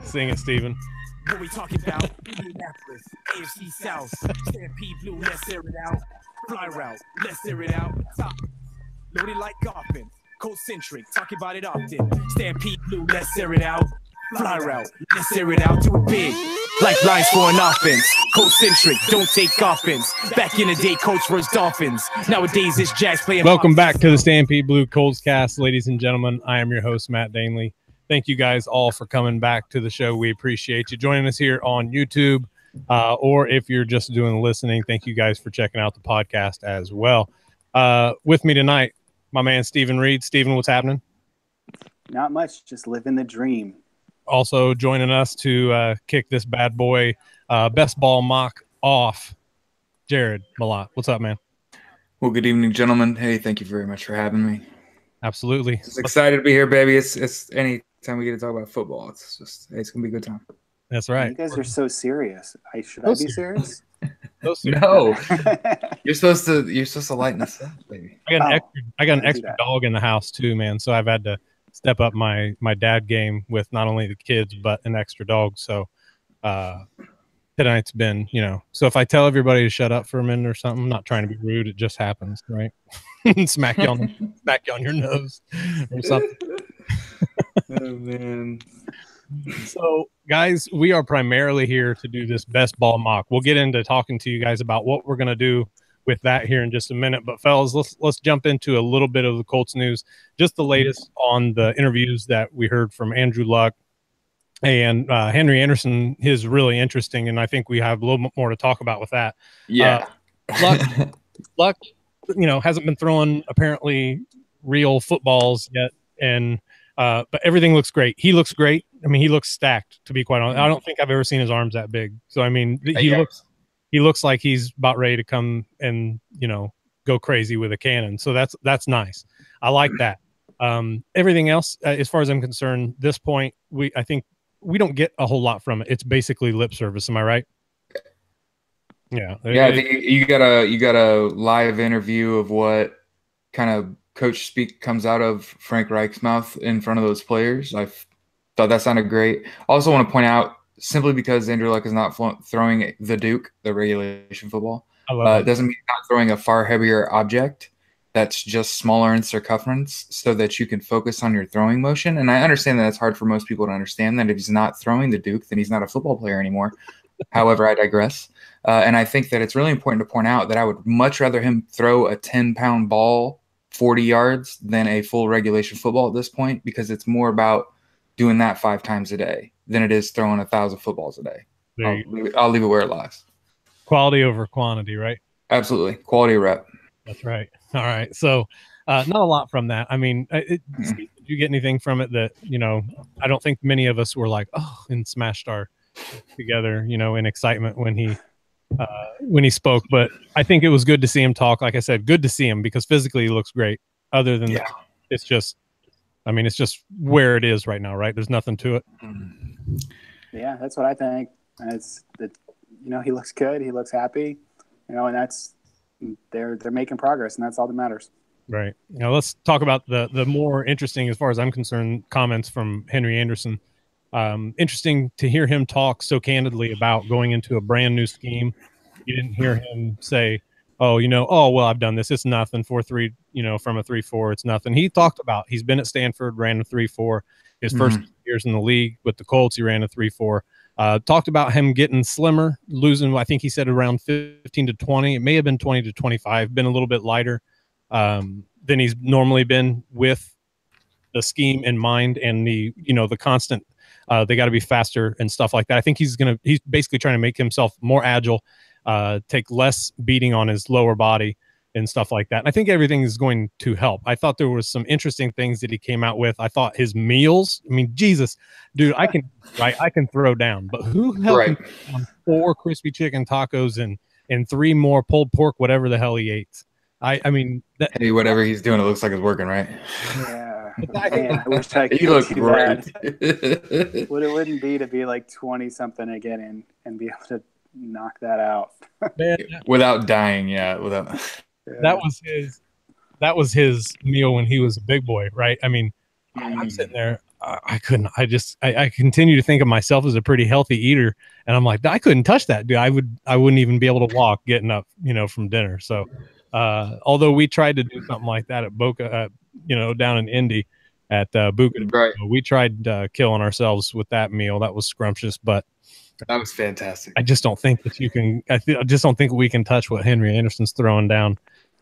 Sing it, Steven. What we talking about? Indianapolis, AFC South, Stampede Blue, let's air it out. Fly route, let's air it out. Top, loaded like offense, Colts-centric, talking about it often. Stampede Blue, let's air it out. Fly route, let's air it out. Do it big, like lines for an offense. Colts-centric, don't take offense. Back in the day, Colts versus Dolphins. Nowadays, it's Jags playing. Welcome back to the Stampede Blue Colts cast, ladies and gentlemen. I am your host, Matt Danely. Thank you guys all for coming back to the show. We appreciate you joining us here on YouTube, or if you're just doing listening, thank you guys for checking out the podcast as well. With me tonight, my man, Steven Reed. Steven, what's happening? Not much, just living the dream. Also joining us to kick this bad boy best ball mock off, Jared Malott. What's up, man? Well, good evening, gentlemen. Hey, thank you very much for having me. Absolutely. Just excited to be here, baby. It's any time we get to talk about football, it's gonna be a good time. That's right. You guys are so serious. Should I be serious? No, you're supposed to lighten us up, baby. I got an extra dog in the house too, man. So I've had to step up my dad game with not only the kids but an extra dog. So tonight's been, so if I tell everybody to shut up for a minute or something, I'm not trying to be rude. It just happens, right? smack you on your nose or something. Oh man. So guys, we are primarily here to do this best ball mock. We'll get into talking to you guys about what we're going to do with that here in just a minute. But fellas, let's jump into a little bit of the Colts news, just the latest on the interviews that we heard from Andrew Luck and Henry Anderson. Is really interesting, and I think we have a little bit more to talk about with that. Yeah. Luck, hasn't been throwing apparently real footballs yet, and but everything looks great. He looks great. I mean, he looks stacked, to be quite honest. I don't think I've ever seen his arms that big. So I mean, he looks like he's about ready to come and go crazy with a cannon. So that's nice. I like that. Everything else, as far as I'm concerned, this point, I think we don't get a whole lot from it. It's basically lip service. Am I right? Yeah. Yeah, I think you got a live interview of what kind of coach speak comes out of Frank Reich's mouth in front of those players. I thought that sounded great. I also want to point out, simply because Andrew Luck is not throwing the Duke, the regulation football, doesn't mean not throwing a far heavier object that's just smaller in circumference so that you can focus on your throwing motion. And I understand that it's hard for most people to understand that if he's not throwing the Duke, then he's not a football player anymore. However, I digress. And I think that it's really important to point out that I would much rather him throw a 10-pound ball 40 yards than a full regulation football at this point, because it's more about doing that 5 times a day than it is throwing 1,000 footballs a day. I'll leave it where it lies. Quality over quantity, right? Absolutely. Quality rep. That's right. All right. So not a lot from that. I mean, did you get anything from it that, I don't think many of us were like, oh, and smashed our together, in excitement when he spoke. But I think it was good to see him talk. Like I said, good to see him because physically he looks great. Other than that, it's just where it is right now, right? There's nothing to it. Yeah, that's what I think. He looks good. He looks happy, and that's they're making progress, and that's all that matters. Right. Let's talk about the more interesting, as far as I'm concerned, comments from Henry Anderson. Interesting to hear him talk so candidly about going into a brand new scheme. You didn't hear him say, well, I've done this. It's nothing. 4-3, from a 3-4, it's nothing. He talked about he's been at Stanford, ran a 3-4. His first years in the league with the Colts, he ran a 3-4. Talked about him getting slimmer, losing, I think he said around 15 to 20. It may have been 20 to 25, been a little bit lighter than he's normally been, with the scheme in mind and the constant, they got to be faster and stuff like that. I think he's basically trying to make himself more agile, take less beating on his lower body and stuff like that. And I think everything is going to help. I thought there was some interesting things that he came out with. I thought his meals, Jesus, dude, I can throw down, but who the hell can throw down 4 crispy chicken tacos and 3 more pulled pork, whatever the hell he ate? Hey, whatever he's doing, it looks like it's working, right? Yeah. Man, I wish I could you look do great. that. What it wouldn't be to be like 20-something again and be able to knock that out. Man, without dying, that was his meal when he was a big boy, right? I'm sitting there. I couldn't. I continue to think of myself as a pretty healthy eater, and I'm like, I couldn't touch that, dude. I wouldn't even be able to walk getting up, from dinner. So, although we tried to do something like that at Boca, down in Indy at Buca, Right. we tried killing ourselves with that meal. That was scrumptious, but That was fantastic. I just don't think that you can. I just don't think we can touch what Henry Anderson's throwing down.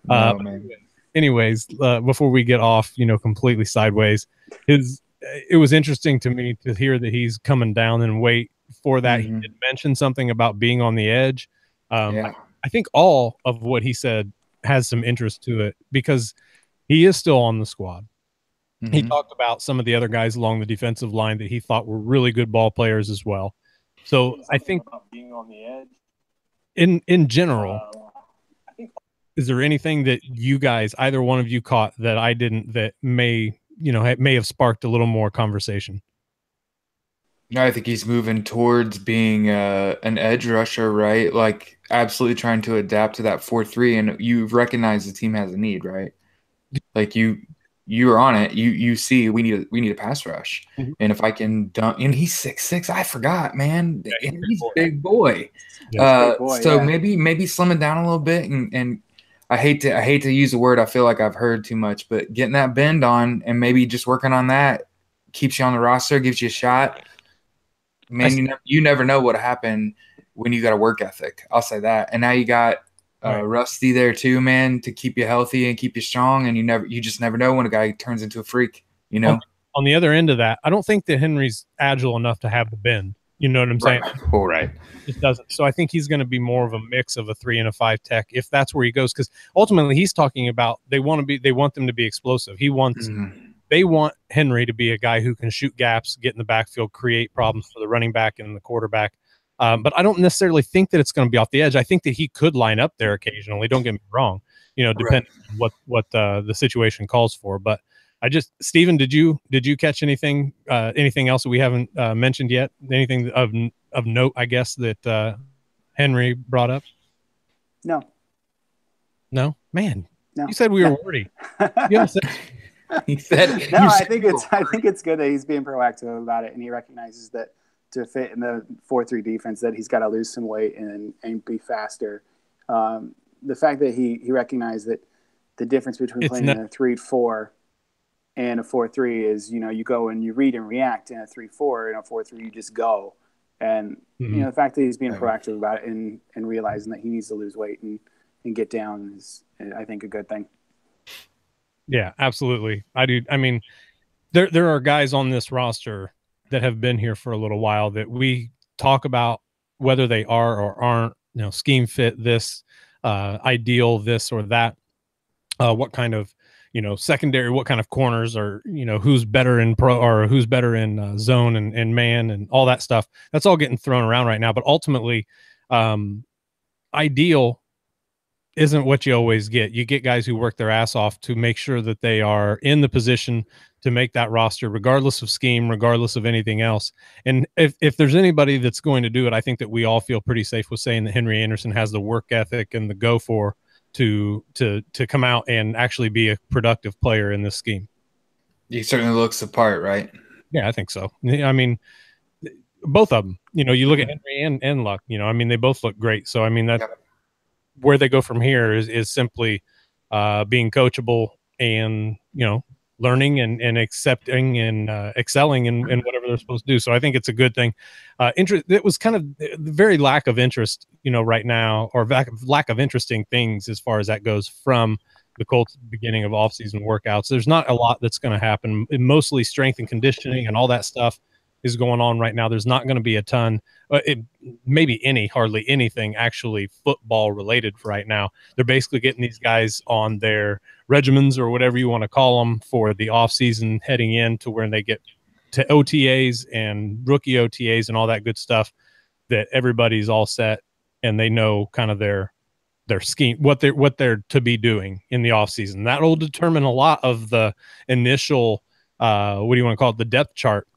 No, man. Anyways, before we get off, completely sideways, it was interesting to me to hear that he's coming down in weight. For that, he did mention something about being on the edge. Yeah. I think all of what he said has some interest to it because he is still on the squad. He talked about some of the other guys along the defensive line that he thought were really good ball players as well. So I think being on the edge in general, is there anything that you guys, either one of you, caught that I didn't, that may have sparked a little more conversation? No, I think he's moving towards being an edge rusher, right? Like absolutely trying to adapt to that 4-3, and you recognize the team has a need, right? Like you are on it. You see we need a pass rush, and if I can dunk, and he's 6'6", I forgot, man. Yeah, He's a big boy. So maybe slim it down a little bit, and I hate to use a word I feel like I've heard too much, but getting that bend on and maybe just working on that keeps you on the roster, gives you a shot. Man, you never know what'll happen when you got a work ethic. I'll say that. And now you got Rusty there too, man, to keep you healthy and keep you strong. And you just never know when a guy turns into a freak. On the other end of that, I don't think that Henry's agile enough to have the bend. You know what I'm saying? All right. Just doesn't. So I think he's going to be more of a mix of a 3 and a 5 tech if that's where he goes. Because ultimately, he's talking about they want them to be explosive. They want Henry to be a guy who can shoot gaps, get in the backfield, create problems for the running back and the quarterback. But I don't necessarily think that it's going to be off the edge. I think that he could line up there occasionally. Don't get me wrong, depending on what the situation calls for. But Steven, did you catch anything else that we haven't mentioned yet? Anything of note, I guess, that Henry brought up? No, man. No. You said we were wordy. He said, no, I think it's good that he's being proactive about it, and he recognizes that to fit in the 4-3 defense that he's got to lose some weight and be faster. The fact that he recognized that the difference between playing in a 3-4 and a 4-3 is, you go and you read and react. In a 3-4 and a 4-3, you just go. And the fact that he's being proactive about it and realizing that he needs to lose weight and get down is, I think, a good thing. Yeah, absolutely. I do. I mean, there are guys on this roster that have been here for a little while that we talk about whether they are or aren't, scheme fit, this, ideal, this or that, what kind of, secondary, what kind of corners, or, who's better in pro or who's better in zone and man and all that stuff. That's all getting thrown around right now. But ultimately, ideal isn't what you always get. You get guys who work their ass off to make sure that they are in the position to make that roster, regardless of scheme, regardless of anything else. And if there's anybody that's going to do it, I think that we all feel pretty safe with saying that Henry Anderson has the work ethic and the go for to come out and actually be a productive player in this scheme. He certainly looks the part, right? Yeah, I think so. I mean, both of them. You look at Henry and Luck. They both look great. So I mean that. Yep. Where they go from here is simply being coachable and, learning and accepting and excelling in whatever they're supposed to do. So I think it's a good thing. It was kind of the very lack of interest, right now, or lack of interesting things as far as that goes from the Colts beginning of offseason workouts. There's not a lot that's going to happen. Mostly strength and conditioning and all that stuff is going on right now. There's not going to be a ton, hardly anything actually football related right now. They're basically getting these guys on their regimens or whatever you want to call them for the off season, heading in to where they get to OTAs and rookie OTAs and all that good stuff, that everybody's all set and they know kind of their scheme, what they're to be doing in the off season. That will determine a lot of the initial, what do you want to call it? The depth chart.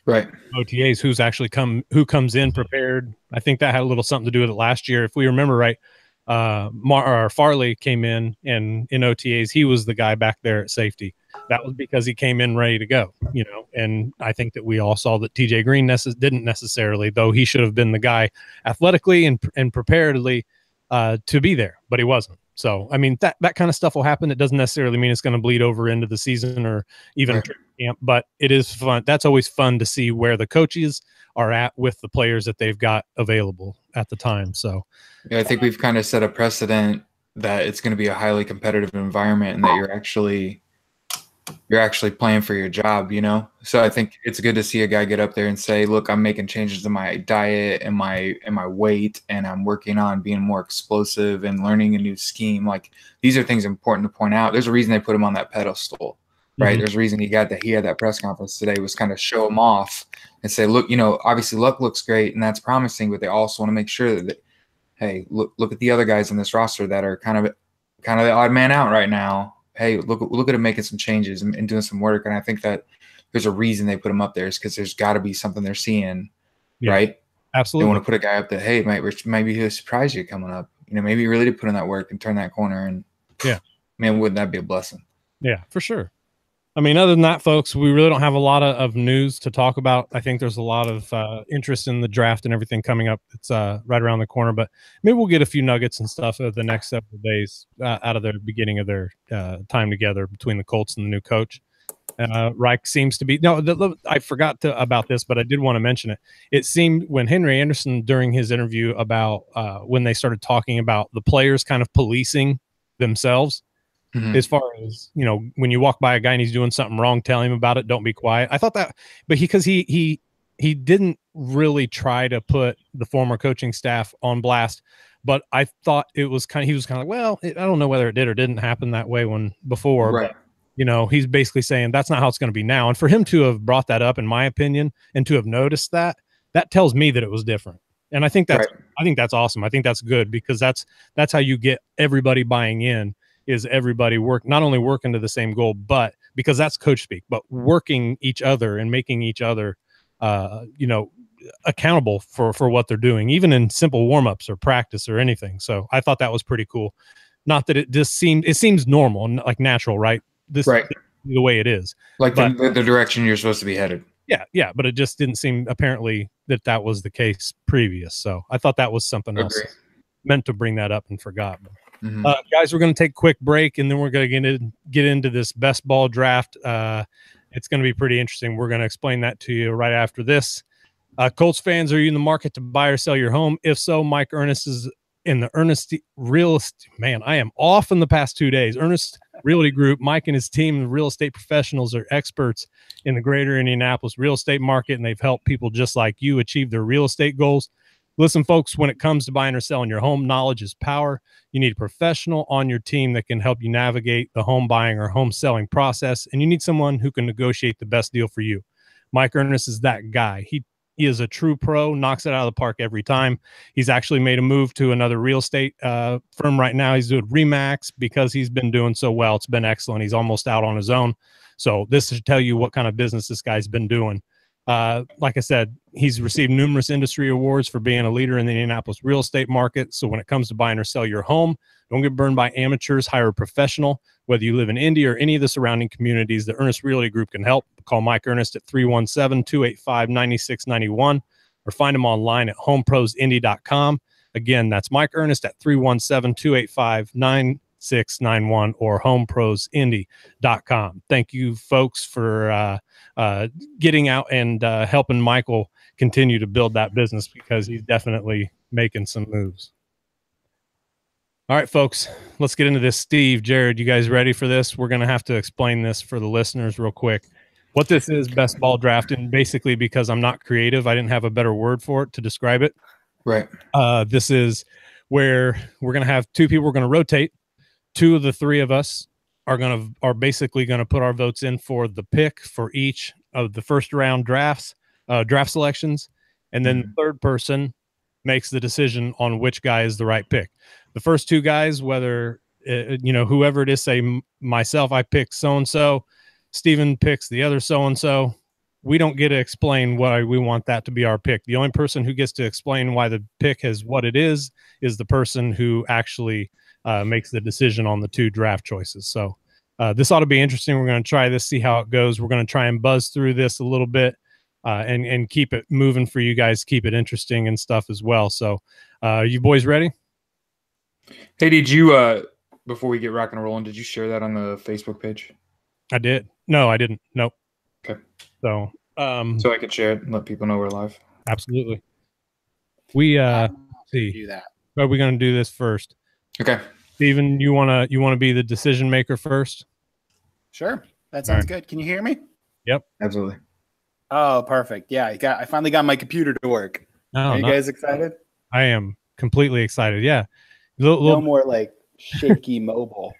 Right. OTAs, who comes in prepared. I think that had a little something to do with it last year. If we remember right, Farley came in, and in OTAs, he was the guy back there at safety. that was because he came in ready to go, you know. And I think that we all saw that TJ Green didn't necessarily, though he should have been the guy athletically and preparedly to be there, but he wasn't. So, I mean, that kind of stuff will happen. It doesn't necessarily mean it's going to bleed over into the season or even camp, but it is fun. That's always fun to see where the coaches are at with the players that they've got available at the time. So, yeah, I think we've kind of set a precedent that it's going to be a highly competitive environment and that you're actually playing for your job, you know? So I think it's good to see a guy get up there and say, look, I'm making changes to my diet and my weight, and I'm working on being more explosive and learning a new scheme. Like, these are things important to point out. There's a reason they put him on that pedestal, right? There's a reason he had that press conference today, was kind of show him off and say, look, you know, obviously Luck looks great and that's promising, but they also want to make sure that, hey, look at the other guys in this roster that are kind of the odd man out right now. Hey, look at him making some changes and doing some work. And I think that there's a reason they put him up there, is because there's got to be something they're seeing, right? Absolutely. They want to put a guy up that, hey, maybe he'll surprise you coming up. You know, maybe he really did put in that work and turn that corner. And man, wouldn't that be a blessing? Yeah, for sure. I mean, other than that, folks, we really don't have a lot of news to talk about. I think there's a lot of interest in the draft and everything coming up. It's right around the corner, but maybe we'll get a few nuggets and stuff over the next several days out of their beginning of their time together between the Colts and the new coach. Reich seems to be I forgot about this, but I did want to mention it. It seemed when Henry Anderson, during his interview about when they started talking about the players kind of policing themselves, as far as, you know, when you walk by a guy and he's doing something wrong, tell him about it. Don't be quiet. I thought that, but because he didn't really try to put the former coaching staff on blast, but I thought he was kind of like, well, I don't know whether it did or didn't happen that way before, right. But, you know, he's basically saying that's not how it's going to be now. And for him to have brought that up, in my opinion, and to have noticed that tells me that it was different. And I think that's awesome. I think that's good, because that's how you get everybody buying in. Is everybody not only working to the same goal, but because that's coach speak, but working each other and making each other, you know, accountable for what they're doing, even in simple warmups or practice or anything. So I thought that was pretty cool. Not that it seems normal and like natural, right? This is the way it is, like the direction you're supposed to be headed. Yeah, but it just didn't seem apparently that was the case previous. So I thought that was something else. Meant to bring that up and forgot. Guys, we're going to take a quick break, and then we're going to get into this best ball draft. It's going to be pretty interesting. We're going to explain that to you right after this. Colts fans, are you in the market to buy or sell your home? If so, Mike Ernest is in the Ernest Real Estate. Man, I am off in the past 2 days. Ernest Realty Group, Mike and his team of real estate professionals are experts in the greater Indianapolis real estate market, and they've helped people just like you achieve their real estate goals. Listen, folks, when it comes to buying or selling your home, knowledge is power. You need a professional on your team that can help you navigate the home buying or home selling process, and you need someone who can negotiate the best deal for you. Mike Ernest is that guy. He is a true pro, knocks it out of the park every time. He's actually made a move to another real estate firm right now. He's doing Remax because he's been doing so well. It's been excellent. He's almost out on his own. So this should tell you what kind of business this guy's been doing. Like I said, he's received numerous industry awards for being a leader in the Indianapolis real estate market. So when it comes to buying or sell your home, don't get burned by amateurs. Hire a professional. Whether you live in Indy or any of the surrounding communities, the Ernest Realty Group can help. Call Mike Ernest at 317-285-9691 or find him online at homeprosindy.com. Again, that's Mike Ernest at 317-285-9691 or homeprosindy.com. Thank you, folks, for getting out and helping Michael continue to build that business, because he's definitely making some moves. All right, folks, let's get into this. Steve, Jared, you guys ready for this? We're going to have to explain this for the listeners real quick. What this is, best ball draft, and basically because I'm not creative, I didn't have a better word for it to describe it. Right. This is where we're going to have two people. We're going to rotate. Two of the three of us are basically going to put our votes in for the pick for each of the first round draft selections, and then the third person makes the decision on which guy is the right pick. The first two guys, whether whoever it is, say myself, I pick so and so, Steven picks the other so and so. We don't get to explain why we want that to be our pick. The only person who gets to explain why the pick is what it is the person who actually makes the decision on the two draft choices. So This ought to be interesting. We're going to try this, see how it goes. We're going to try and buzz through this a little bit and keep it moving for you guys, keep it interesting and stuff as well. So you boys ready? Hey, did you, before we get rocking and rolling, did you share that on the Facebook page? I did. No, I didn't. Nope. Okay. So I could share it and let people know we're live. Absolutely. We see. Do that. But we're going to do this first. Okay. Steven, you wanna be the decision maker first? Sure. That sounds good. Can you hear me? Yep. Absolutely. Oh, perfect. Yeah, I finally got my computer to work. Are you guys excited? I am completely excited. Yeah. No more like shaky mobile.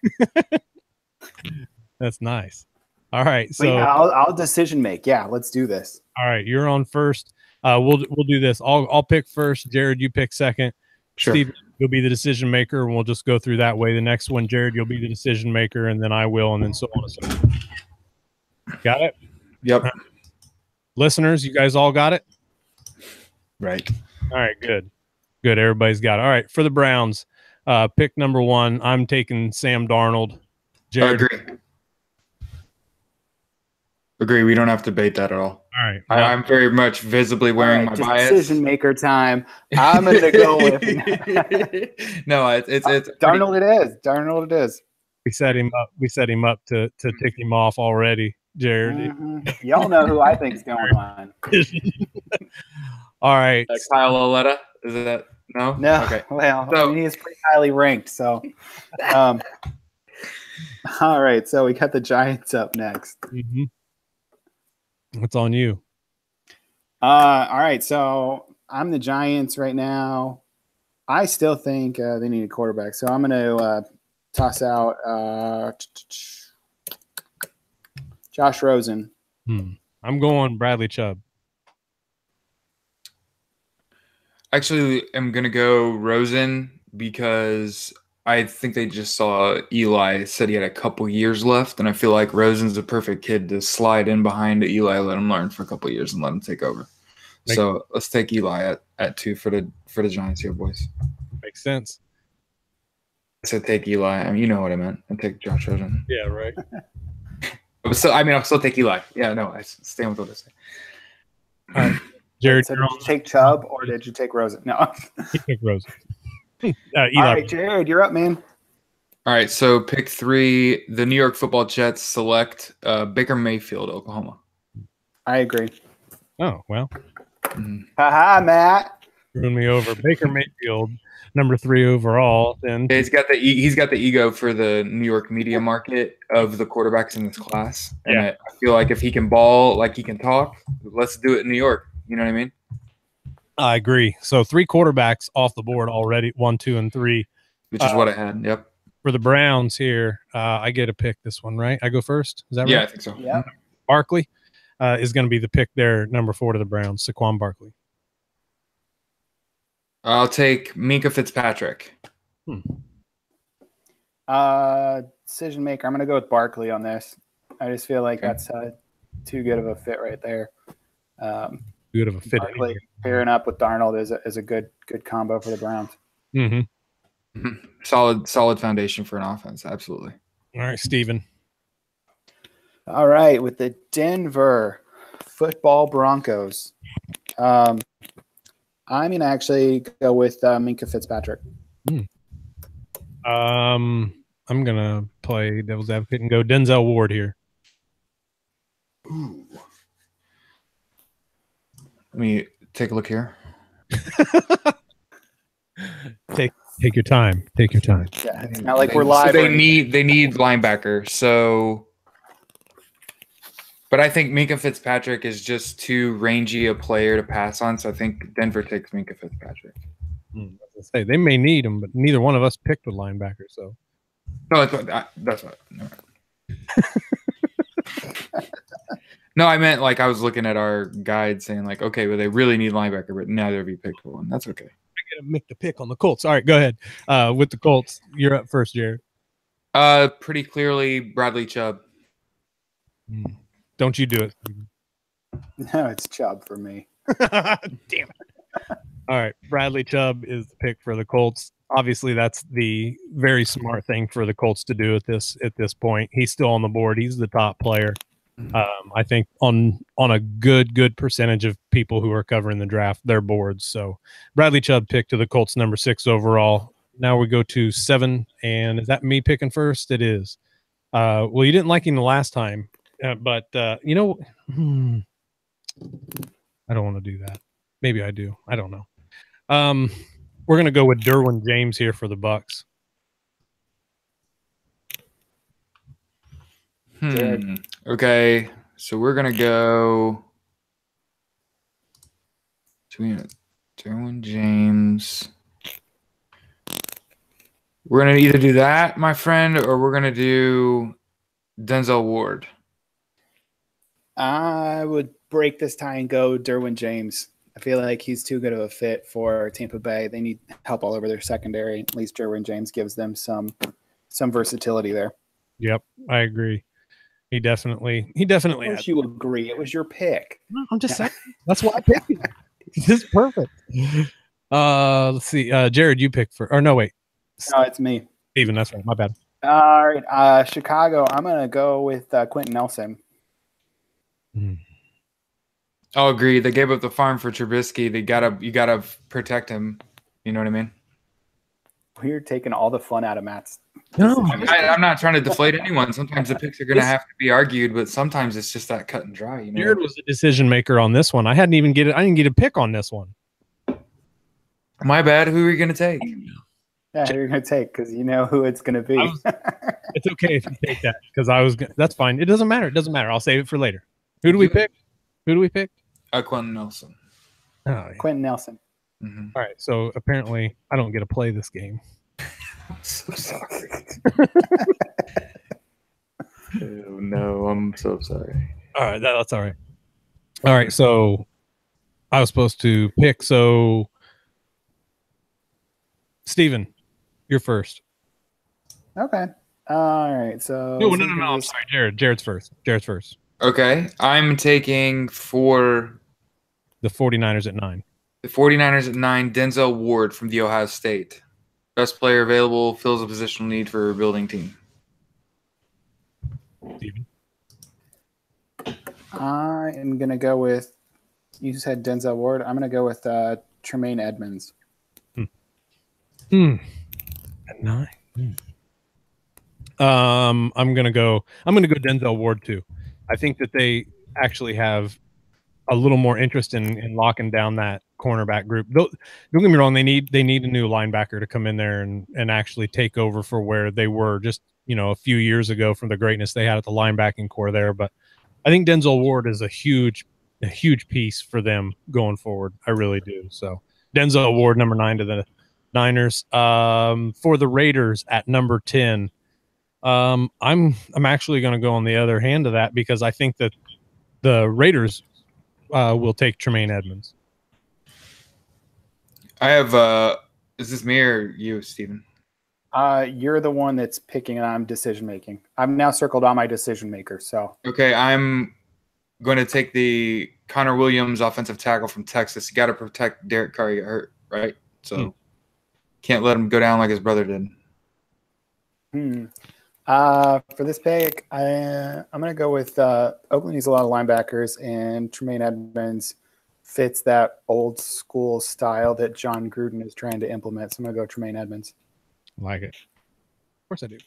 That's nice. All right. So yeah, I'll decision make. Yeah, let's do this. All right, you're on first. We'll do this. I'll pick first. Jared, you pick second. Sure. Steve, you'll be the decision maker, and we'll just go through that way. The next one, Jared, you'll be the decision maker, and then I will, and then so on and so forth. Got it? Yep. Right. Listeners, you guys all got it? Right. All right, good. Good. Everybody's got it. All right, for the Browns, pick number 1. I'm taking Sam Darnold. Jared. Agree. We don't have to debate that at all. All right. I'm very much visibly wearing my bias. Decision maker time. I'm going to go with No, it's Darnold. It is Darnold. It is. We set him up. We set him up to tick him off already, Jared. Mm-hmm. Y'all know who I think's going on. All right. Kyle Oletta. Is that no? No. Okay. Well, so, he is pretty highly ranked. So, all right. So we got the Giants up next. Mm-hmm. What's on you? All right. So I'm the Giants right now. I still think they need a quarterback. So I'm going to toss out Josh Rosen. I'm going Bradley Chubb. Actually, I'm going to go Rosen because I think they just saw Eli said he had a couple years left, and I feel like Rosen's the perfect kid to slide in behind Eli, let him learn for a couple of years, and let him take over. So let's take Eli at 2 for the Giants here, boys. Makes sense. I said take Eli. I mean, you know what I meant. And take Josh Rosen. Yeah, right. I'll still take Eli. Yeah, no, I stand with what I say. Jared, so did you take Chubb or did you take Rosen? No, he took Rosen. All right, Jared, you're up, man. All right, so pick 3. The New York Football Jets select Baker Mayfield, Oklahoma. I agree. Oh well. Haha, Matt. Threw me over. Baker Mayfield, number 3 overall. Then he's got the ego for the New York media market of the quarterbacks in this class, and I feel like if he can ball like he can talk, let's do it in New York. You know what I mean? I agree. So 3 quarterbacks off the board already, 1, 2, and 3. Which is what I had. Yep. For the Browns here, I get to pick this one, right? I go first. Is that right? Yeah, I think so. Yeah. Barkley is going to be the pick there, number 4 to the Browns, Saquon Barkley. I'll take Minkah Fitzpatrick. Decision maker. I'm going to go with Barkley on this. I just feel like that's too good of a fit right there. Good of a fit. Barkley pairing up with Darnold is a good combo for the Browns. Mm-hmm. Solid foundation for an offense. Absolutely. All right, Steven. All right, with the Denver Football Broncos, I'm going to actually go with Minkah Fitzpatrick. I'm going to play devil's advocate and go Denzel Ward here. Ooh. Let me take a look here. Take your time. Take your time. Yeah, it's not like we're live. So they need linebacker. So, but I think Minkah Fitzpatrick is just too rangy a player to pass on. So I think Denver takes Minkah Fitzpatrick. Say they may need him, but neither one of us picked a linebacker. So no, that's what. No. No, I meant like I was looking at our guide saying like, okay, well they really need linebacker, but neither of you picked one. That's okay. I gotta make the pick on the Colts. All right, go ahead. With the Colts, you're up first, Jared. Pretty clearly Bradley Chubb. Don't you do it? No, it's Chubb for me. Damn it. All right, Bradley Chubb is the pick for the Colts. obviously that's the very smart thing for the Colts to do at this point. He's still on the board. He's the top player. I think on a good percentage of people who are covering the draft, they're boards. So Bradley Chubb picked to the Colts number 6 overall. Now we go to 7, and is that me picking first? It is. Well, you didn't like him the last time, but I don't want to do that. Maybe I do. I don't know. We're gonna go with Derwin James here for the Bucks. Okay, so we're gonna go between Derwin James. We're gonna either do that, my friend, or we're gonna do Denzel Ward. I would break this tie and go Derwin James. I feel like he's too good of a fit for Tampa Bay. They need help all over their secondary. At least Derwin James gives them some versatility there. Yep, I agree. He definitely. Of course you agree. It was your pick. No, I'm just saying. That's why I picked him. This is perfect. Let's see. Jared, you picked for. Or no, wait. No, it's me. Steven, that's right. My bad. All right. Chicago. I'm gonna go with Quentin Nelson. I'll agree. They gave up the farm for Trubisky. You gotta protect him. You know what I mean? We're taking all the fun out of Matt's. No, I'm not trying to deflate anyone. Sometimes the picks are going to have to be argued, but sometimes it's just that cut and dry. You know? Jared was the decision maker on this one. I didn't get a pick on this one. My bad. Who are you going to take? Yeah, who are you going to take? Because you know who it's going to be. It's okay if you take that because that's fine. It doesn't matter. It doesn't matter. I'll save it for later. Who do we pick? Quentin Nelson. Oh, yeah. Quentin Nelson. Mm-hmm. All right. So apparently I don't get to play this game. I'm so sorry. Oh, no, I'm so sorry. All right. That's all right. All right. So I was supposed to pick. So Steven, you're first. Okay. All right. So No. I'm sorry. Jared's first. Okay. I'm taking for The 49ers at 9. the 49ers at 9, Denzel Ward from the Ohio State. Best player available, fills a positional need for a rebuilding team. Steven. I am going to go with, you said Denzel Ward. I'm going to go with Tremaine Edmonds. At 9. I'm gonna go Denzel Ward too. I think that they actually have a little more interest in locking down that cornerback group. Don't get me wrong, they need a new linebacker to come in there and actually take over for where they were just a few years ago from the greatness they had at the linebacking core there. But I think Denzel Ward is a huge piece for them going forward. I really do. So Denzel Ward, number 9 to the Niners. For the Raiders at number 10. I'm actually going to go on the other hand of that because I think that the Raiders will take Tremaine Edmonds. I have is this me or you, Steven? You're the one that's picking and I'm decision making. I've now circled on my decision maker. So Okay, I'm going to take the Connor Williams offensive tackle from Texas. You got to protect Derek Carr get hurt, right? So can't let him go down like his brother did. For this pick, I'm going to go with Oakland needs a lot of linebackers, and Tremaine Edmonds fits that old school style that John Gruden is trying to implement. So I'm going to go Tremaine Edmonds. Like it. Of course I do.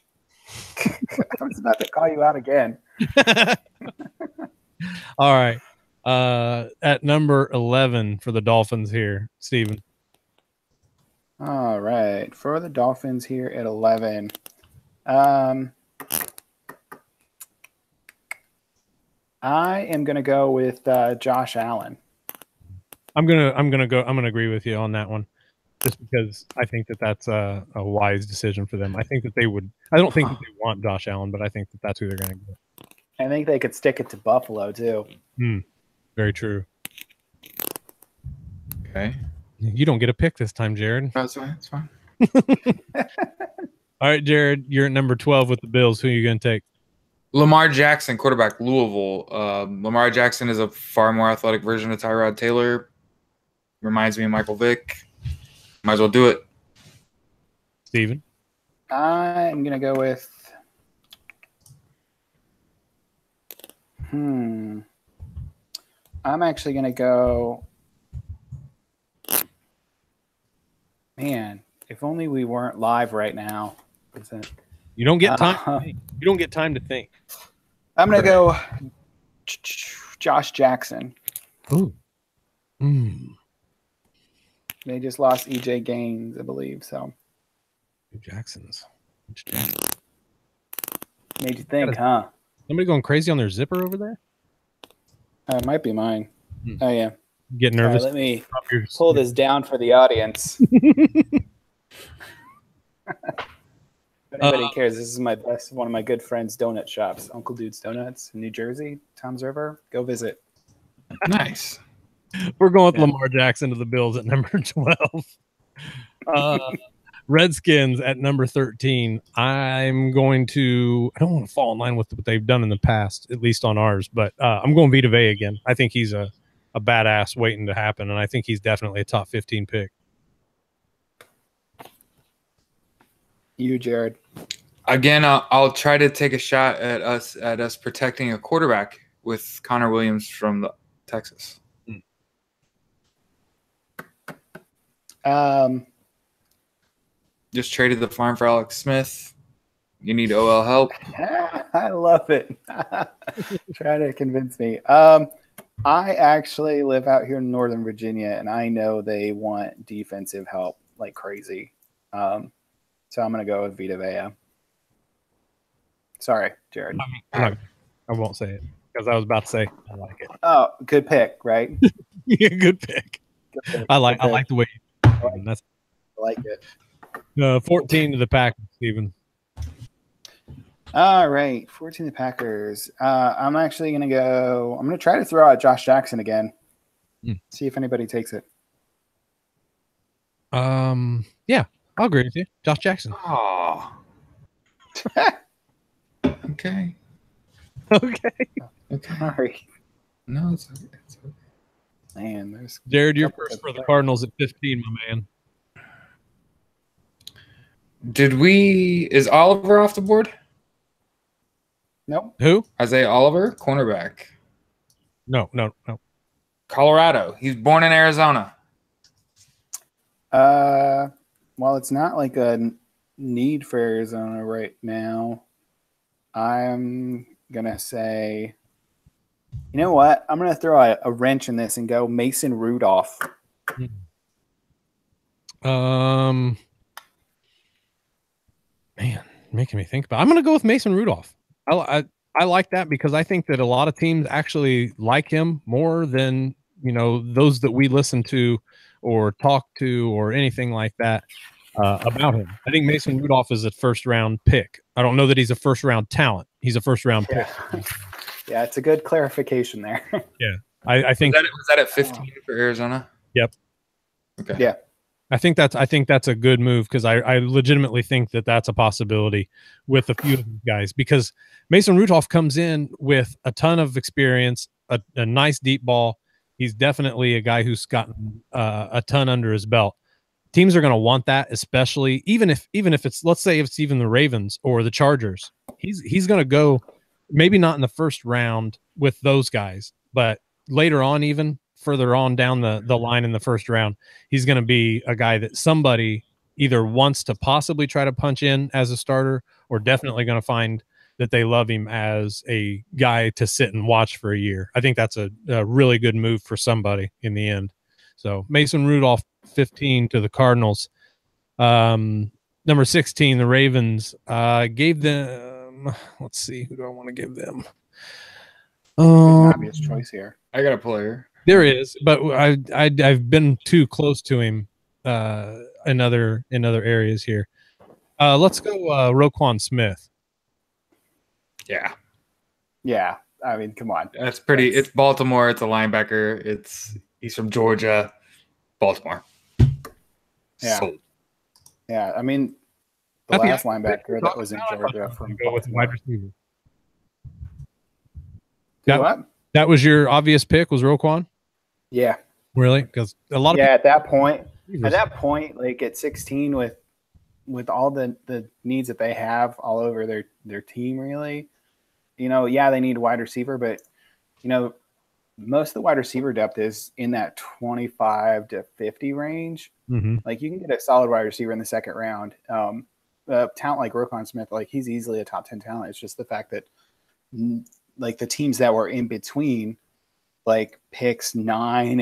I was about to call you out again. All right. At number 11 for the Dolphins here, Steven. All right. For the Dolphins here at 11. I am going to go with Josh Allen. I'm gonna agree with you on that one, just because I think that that's a wise decision for them. I think that they would. I don't think that they want Josh Allen, but I think that that's who they're going to get. I think they could stick it to Buffalo too. Very true. Okay. You don't get a pick this time, Jared. That's fine. That's fine. All right, Jared, you're at number 12 with the Bills. Who are you going to take? Lamar Jackson, quarterback, Louisville. Lamar Jackson is a far more athletic version of Tyrod Taylor. Reminds me of Michael Vick. Might as well do it. Steven? I'm gonna go with. I'm actually gonna go. Man, if only we weren't live right now. You don't get time. You don't get time to think. I'm gonna go. Josh Jackson. Ooh. They just lost EJ Gaines, I believe. So. Jackson's. Made you think, huh? Somebody going crazy on their zipper over there? It might be mine. Oh, yeah. Get nervous. Let me pull this down for the audience. If anybody cares, this is one of my good friends' donut shops, Uncle Dude's Donuts in New Jersey, Tom's River. Go visit. Nice. We're going with Lamar Jackson to the Bills at number 12. Redskins at number 13. I don't want to fall in line with what they've done in the past, at least on ours, but I'm going Vita Vea again. I think he's a badass waiting to happen, and I think he's definitely a top 15 pick. You, Jared. Again, I'll try to take a shot at us protecting a quarterback with Connor Williams from Texas. Just traded the farm for Alex Smith. You need OL help. I love it. Try to convince me. I actually live out here in Northern Virginia, and I know they want defensive help like crazy. So I'm going to go with Vita Vea. Sorry, Jared. I won't say it because I was about to say I like it. Oh, good pick, right? Yeah, good pick. I like the way. I like it. 14 to the Packers, Steven. All right, 14 to the Packers. I'm actually going to try to throw out Josh Jackson again. See if anybody takes it. Yeah, I'll agree with you. Josh Jackson. Oh. Okay. Sorry. No, it's okay. Man, there's Jared, you're first for the Cardinals at 15, my man. Is Oliver off the board? Nope. Who? Isaiah Oliver, cornerback. No. Colorado. He's born in Arizona. Well, it's not like a need for Arizona right now. I'm going to say, you know what? I'm going to throw a wrench in this and go Mason Rudolph. Man, making me think about it. I'm going to go with Mason Rudolph. I like that because I think that a lot of teams actually like him more than, those that we listen to or talk to or anything like that about him. I think Mason Rudolph is a first-round pick. I don't know that he's a first-round talent. He's a first-round pick. Yeah, it's a good clarification there. Yeah, I think was that at 15 for Arizona? Yep. Okay. Yeah. I think that's a good move because I legitimately think that that's a possibility with a few of these guys because Mason Rudolph comes in with a ton of experience, a nice deep ball. He's definitely a guy who's gotten a ton under his belt. Teams are going to want that, especially even if it's, let's say it's even the Ravens or the Chargers. He's going to go maybe not in the first round with those guys, but later on, even further on down the line in the first round, he's going to be a guy that somebody either wants to possibly try to punch in as a starter or definitely going to find that they love him as a guy to sit and watch for a year. I think that's a really good move for somebody in the end. So Mason Rudolph, 15 to the Cardinals. Number 16, the Ravens gave them, let's see, who do I want to give them? Obvious choice here. I got a player. There is, but I've been too close to him in other areas here. Let's go Roquan Smith. Yeah. I mean, come on. That's pretty. It's Baltimore. It's a linebacker. He's from Georgia, Baltimore. Yeah. Sold. Yeah. I mean, the last linebacker that was in Georgia from go with wide receiver. That was your obvious pick, was Roquan? Yeah. Really? Because a lot of at that point, like at 16 with with all the needs that they have all over their team, really, yeah, they need a wide receiver, but most of the wide receiver depth is in that 25 to 50 range. Mm-hmm. Like you can get a solid wide receiver in the second round. Talent like Roquan Smith, like he's easily a top 10 talent. It's just the fact that like the teams that were in between, like picks 9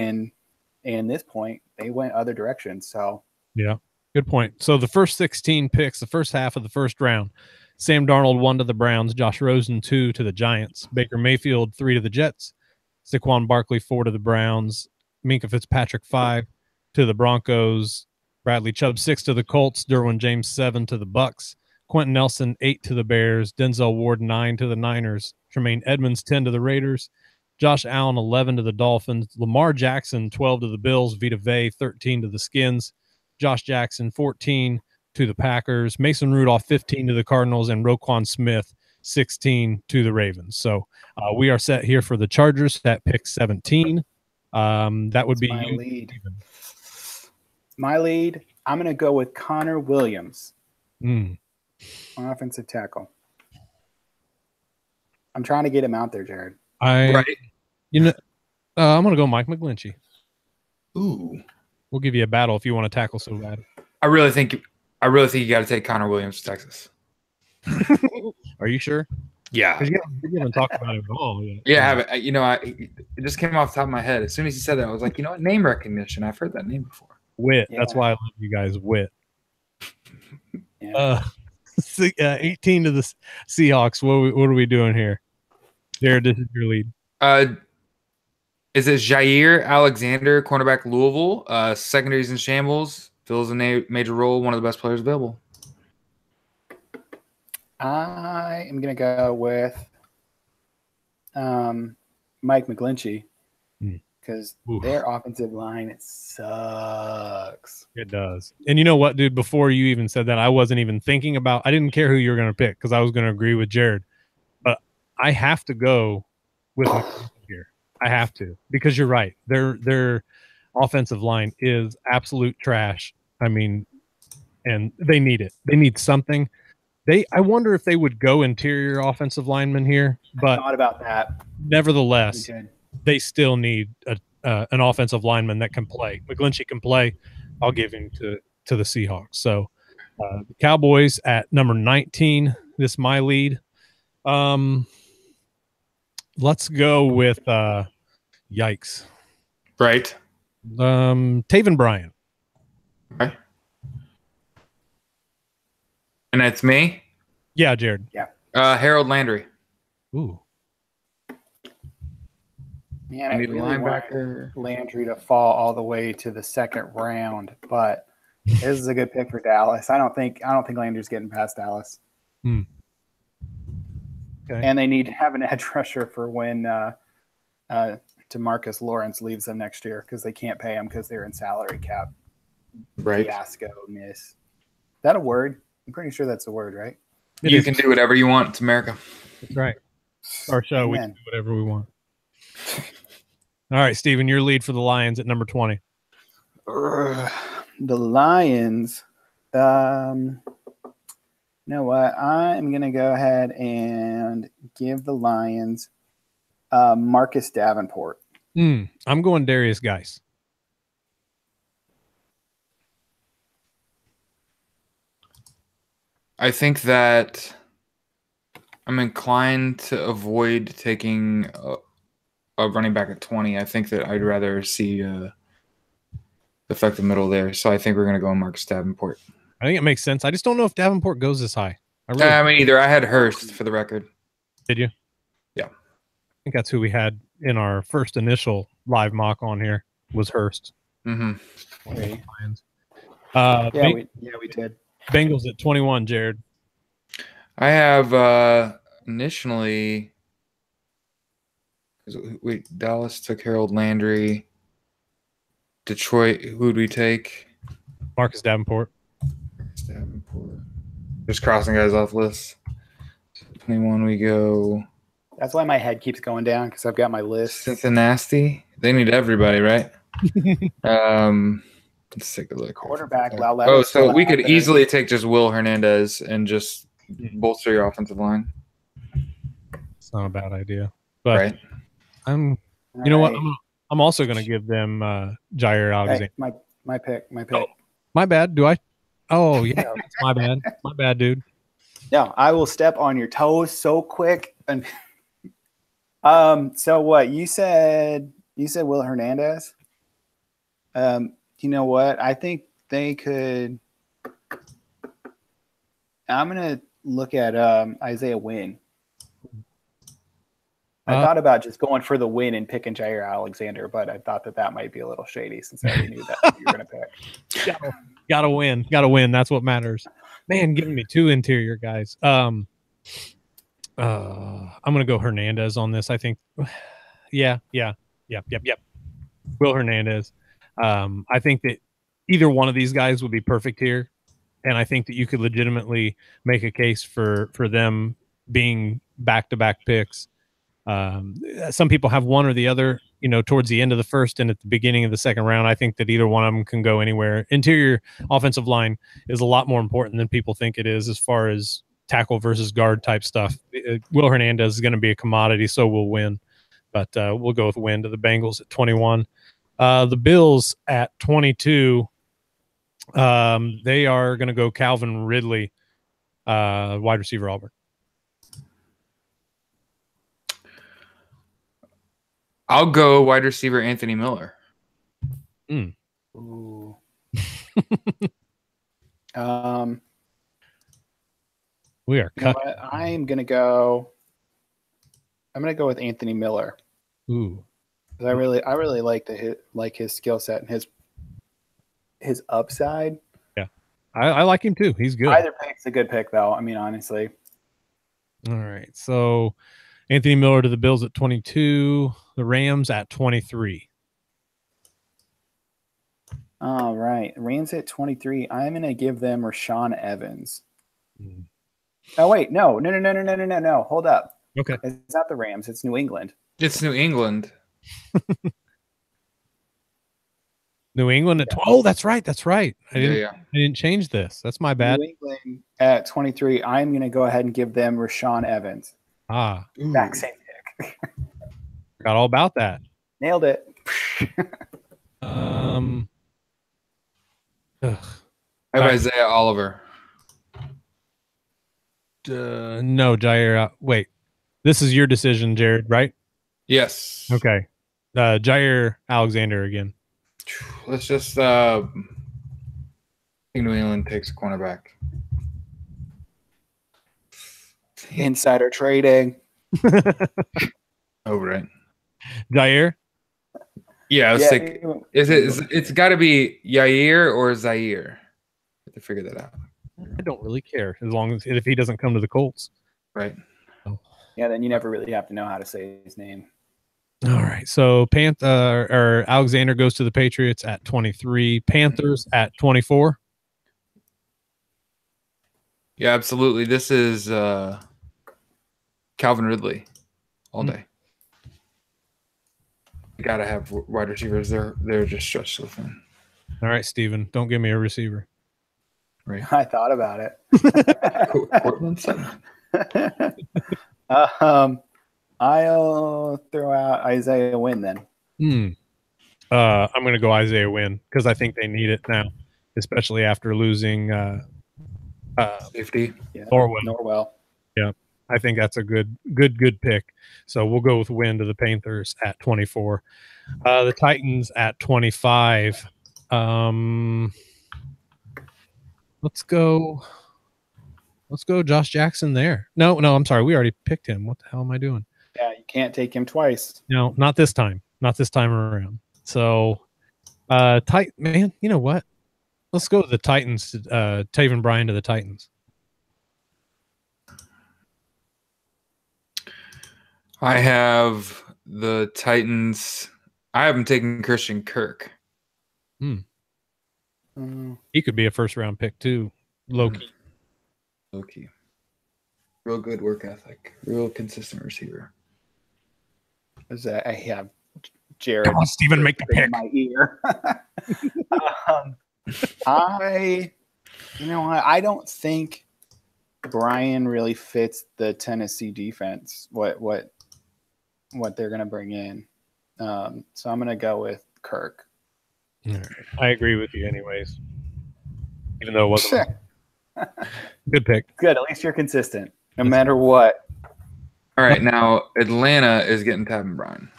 and this point, they went other directions. So yeah, good point. So the first 16 picks, the first half of the first round, Sam Darnold 1 to the Browns, Josh Rosen 2 to the Giants, Baker Mayfield 3 to the Jets, Saquon Barkley 4 to the Browns, Minkah Fitzpatrick 5 to the Broncos, Bradley Chubb 6 to the Colts, Derwin James 7 to the Bucks, Quentin Nelson 8 to the Bears, Denzel Ward 9 to the Niners, Tremaine Edmonds 10 to the Raiders, Josh Allen 11 to the Dolphins, Lamar Jackson 12 to the Bills, Vita Vea 13 to the Skins, Josh Jackson 14 to the Packers, Mason Rudolph 15 to the Cardinals, and Roquan Smith 16 to the Ravens. So we are set here for the Chargers at pick 17. That would be my you, lead. Steven. My lead, I'm going to go with Connor Williams, offensive tackle. I'm trying to get him out there, Jared. I'm going to go Mike McGlinchey. Ooh. We'll give you a battle if you want to tackle so bad. I really think you got to take Connor Williams to Texas. Are you sure? Yeah. You haven't talked about it at all yet. Yeah, it just came off the top of my head. As soon as you said that, I was like, what? Name recognition. I've heard that name before. Wit. Yeah. That's why I love you guys. Wit. Yeah. 18 to the Seahawks. What are we doing here? Jared, this is your lead. Is it Jair Alexander, cornerback, Louisville? Secondaries in shambles. Fills a major role. One of the best players available. I am going to go with Mike McGlinchey because their offensive line, it sucks. It does. And you know what, dude? Before you even said that, I wasn't even thinking about – I didn't care who you were going to pick because I was going to agree with Jared. But I have to go with McGlinchey here. I have to because you're right. Their offensive line is absolute trash. I mean, and they need it. They need something. I wonder if they would go interior offensive lineman here, but I thought about that. Nevertheless, they still need an offensive lineman that can play. McGlinchey can play. I'll give him to the Seahawks. So the Cowboys at number 19. This is my lead. Let's go with yikes. Right. Taven Bryan. Okay. And that's me? Yeah, Jared. Yeah. Harold Landry. Ooh. Man, I really want Landry to fall all the way to the second round, but this is a good pick for Dallas. I don't think Landry's getting past Dallas. Okay. And they need to have an edge rusher for when DeMarcus Lawrence leaves them next year because they can't pay him because they're in salary cap. Right. Fiasco-ness. Is that a word? I'm pretty sure that's a word, right? You can do whatever you want. It's America. That's right. Our show, Amen. we can do whatever we want. All right, Steven, your lead for the Lions at number 20. The Lions. You know what? I'm going to go ahead and give the Lions Marcus Davenport. I'm going Darius Geis. I think that I'm inclined to avoid taking a running back at 20. I think that I'd rather see the effective middle there. So I think we're going to go on Marcus Davenport. I think it makes sense. I just don't know if Davenport goes this high. I mean, either. I had Hurst for the record. Did you? Yeah. I think that's who we had in our first initial live mock on here was Hurst. Okay. We did. Bengals at 21, Jared. I have initially Dallas took Harold Landry. Detroit, who would we take? Marcus Davenport. Just crossing guys off list. 21 we go. That's why my head keeps going down because I've got my list. Cincinnati. They need everybody, right? Let's take a look. Quarterback. Oh, so we could easily take just Will Hernandez and just bolster your offensive line. It's not a bad idea, but right. You know what? I'm also going to give them Jair Alexander. Hey, my pick. Oh, my bad. Do I? Oh yeah, it's my bad. My bad, dude. No, I will step on your toes so quick. And so what you said? You said Will Hernandez. You know what? I think they could. I'm gonna look at Isaiah Wynn. I thought about just going for the win and picking Jair Alexander, but I thought that might be a little shady since I already knew that you were going to pick. Gotta win. That's what matters. Man, giving me 2 interior guys. I'm going to go Hernandez on this. I think. Yep. Will Hernandez. I think that either one of these guys would be perfect here, and I think that you could legitimately make a case for them being back-to-back picks. Some people have one or the other, towards the end of the first and at the beginning of the second round. I think that either one of them can go anywhere. Interior offensive line is a lot more important than people think it is as far as tackle versus guard type stuff. Will Hernandez is going to be a commodity, so we'll win. But we'll go with win to the Bengals at 21. The Bills at 22, they are going to go Calvin Ridley, wide receiver Auburn. I'll go wide receiver Anthony Miller. Ooh. We are cut. I'm gonna go with Anthony Miller. Ooh. I really like his skill set and his upside. Yeah, I like him too. He's good. Either pick's a good pick, though. I mean, honestly. All right, so Anthony Miller to the Bills at 22. The Rams at 23. All right. Rams at 23. I'm going to give them Rashaan Evans. Oh, wait. No. Hold up. Okay. It's not the Rams. It's New England. It's New England. New England at 12. Oh, that's right. I didn't change this. That's my bad. New England at 23. I'm going to go ahead and give them Rashaan Evans. Back same pick. Forgot all about that. Nailed it. I have Isaiah Oliver. No, Jair. Wait, this is your decision, Jared, right? Yes. Okay. Jair Alexander again. Let's just I think New England takes a cornerback. Insider trading. Over it. Jair? Yeah, it's got to be Yair or Zaire. I have to figure that out. I don't really care as long as if he doesn't come to the Colts. Right. Yeah, then you never really have to know how to say his name. All right. So Alexander goes to the Patriots at 23. Panthers at 24. Yeah, absolutely. This is Calvin Ridley all day. You gotta have wide receivers. They're just stretched so thin. All right, Steven, don't give me a receiver. Right. I thought about it. I'll throw out Isaiah Wynn then. I'm going to go Isaiah Wynn because I think they need it now, especially after losing safety Norwell. Yeah, I think that's a good pick. So we'll go with Wynn to the Panthers at 24. The Titans at 25. Let's go Josh Jackson there. No, I'm sorry. We already picked him. What the hell am I doing? Yeah, you can't take him twice. No, not this time. Not this time around. So, man, you know what? Let's go to the Titans. Taven Bryan to the Titans. I have the Titans. I haven't taken Christian Kirk. He could be a first-round pick too. Low-key. Real good work ethic. Real consistent receiver. I have Jared. Come on, Steven, make the pick. In my ear. I don't think Brian really fits the Tennessee defense. What they're going to bring in. So I'm going to go with Kirk. All right. I agree with you, anyways. Even though it wasn't good pick. Good. At least you're consistent, no matter what. All right, now Atlanta is getting Taven Bryan.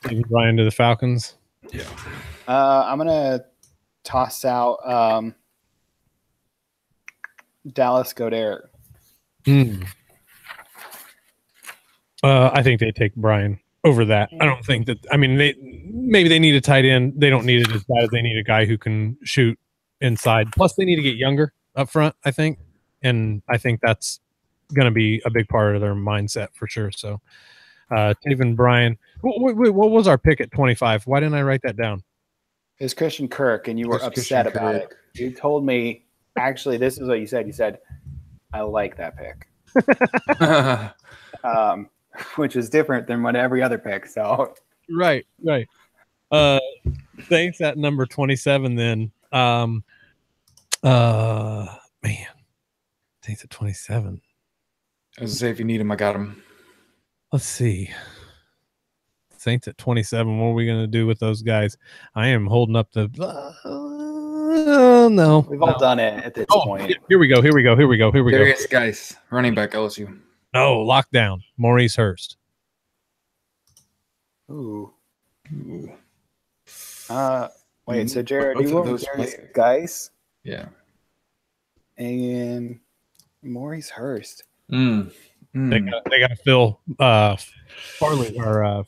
Taven Bryan to the Falcons. Yeah. I'm going to toss out Dallas Goedert. I think they take Bryan over that. I don't think that. I mean, maybe they need a tight end. They don't need it as bad as they need a guy who can shoot inside. Plus, they need to get younger up front, I think, and I think that's going to be a big part of their mindset for sure. So, Taven Bryan. Wait, what was our pick at 25? Why didn't I write that down? It's Christian Kirk, and you were upset about it. You told me, actually, this is what you said. You said, I like that pick. Which is different than what every other pick. So right. Thanks at number 27 then. Man. Thanks at 27. I was gonna say if you need him, I got him. Let's see. Saints at 27. What are we going to do with those guys? I am holding up the. No, we've all done it at this point. Here we go. Darius Geis, running back LSU. No, lockdown. Maurice Hurst. Ooh. Wait. So Jared, you went with Darius Geis? Yeah. And Maurice Hurst. They got to fill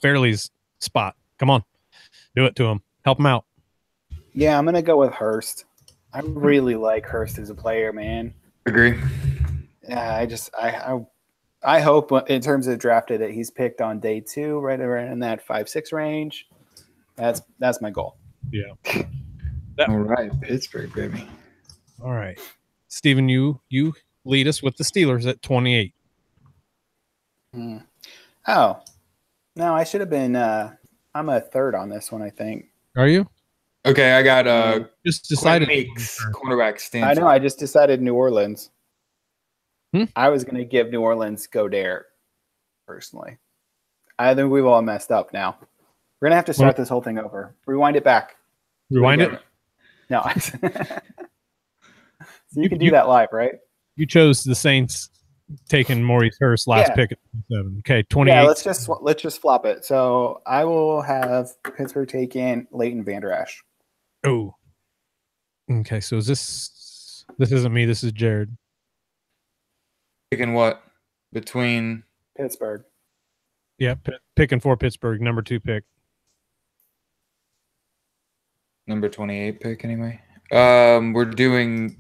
Fairley's spot. Come on, do it to him. Help him out. Yeah, I'm gonna go with Hurst. I really like Hurst as a player, man. Agree. Yeah, I hope in terms of drafted that he's picked on day 2, right around in that 5-6 range. That's my goal. Yeah. All right, Pittsburgh, baby. All right, Steven, you lead us with the Steelers at 28. Oh, no, I should have been. I'm a third on this one, I think. Are you? Okay, I got just decided cornerback Stanford. I know. I just decided New Orleans. I was going to give New Orleans Goedert personally. I think we've all messed up now. We're going to have to start this whole thing over. Rewind it back. Rewind it? No. So you can do that live, right? You chose the Saints taking Maurice Hurst last pick at 27. Okay, 28. Yeah, let's just flop it. So I will have Pittsburgh taking Leighton Vander Esch. Oh. Okay, so this isn't me, this is Jared. Picking what? Between Pittsburgh. Yeah, picking for Pittsburgh, number 2 pick. Number 28 pick anyway. We're doing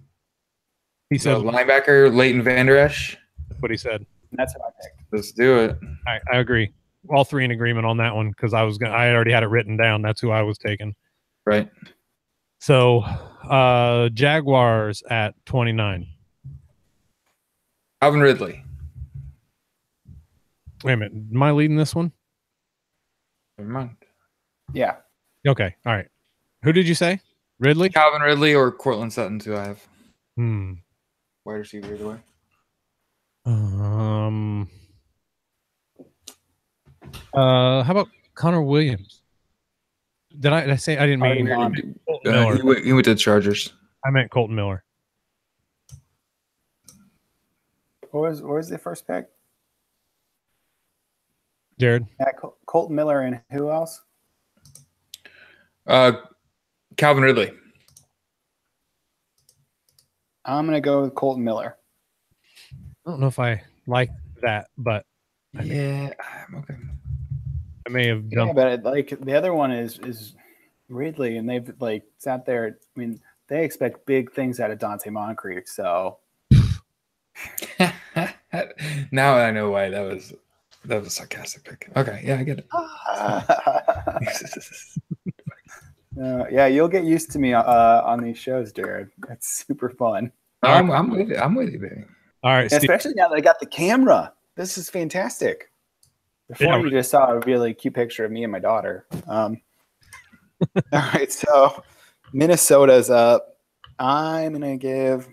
he said linebacker Leighton Vander Esch. That's what he said. That's what I picked. Let's do it. I agree. All three in agreement on that one because I already had it written down. That's who I was taking. Right. So Jaguars at 29. Calvin Ridley. Wait a minute. Am I leading this one? Never mind. Yeah. Okay. All right. Who did you say? Ridley? Calvin Ridley or Cortland Sutton, who I have. Wide receiver either way. How about Connor Williams? Did I say I didn't mean Colton Miller? He went to the Chargers. I meant Colton Miller. What was the first pick? Jared? Yeah, Colton Miller and who else? Calvin Ridley. I'm going to go with Colton Miller. I don't know if I like that, but yeah, okay. I may have jumped. Yeah, but the other one is Ridley, and they've sat there. I mean, they expect big things out of Dante Moncrief. So now I know why that was a sarcastic pick. Okay, yeah, I get it. Yeah, you'll get used to me on these shows, Jared. That's super fun. I'm with you. I'm with you, baby. All right, especially now that I got the camera. This is fantastic. Before you just saw a really cute picture of me and my daughter. All right, so Minnesota's up. I'm gonna give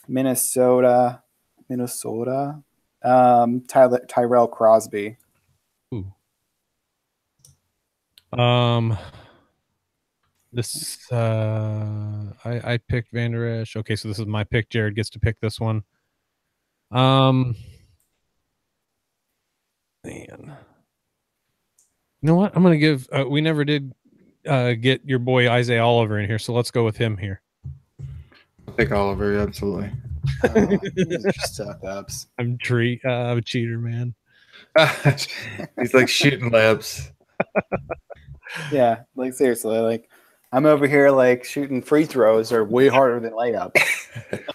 Minnesota. Tyrell Crosby. Ooh. This I picked Van Der Esch. Okay, so this is my pick. Jared gets to pick this one. Man. You know what? I'm gonna give we never did get your boy Isaiah Oliver in here, so let's go with him here. I'll pick Oliver, absolutely. These are suck-ups. I'm a cheater, man. He's like shooting labs. Yeah, like seriously, like I'm over here like shooting free throws are way harder than layups.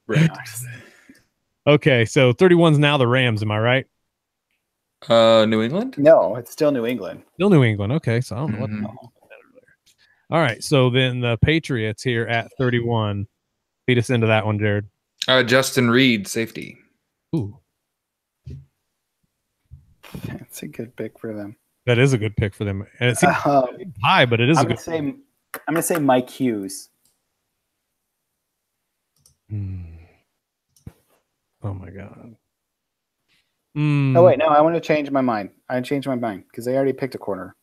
Right. Okay, so 31's now the Rams, am I right? New England? No, it's still New England. Still New England. Okay, so I don't know what. All right, so then the Patriots here at 31. Lead us into that one, Jared. Justin Reed, safety. Ooh, That's a good pick for them. that is a good pick for them, and it seems high, but it is I'm a good. I'm gonna say Mike Hughes. Oh my god. Oh wait, no, I want to change my mind. I changed my mind because they already picked a corner.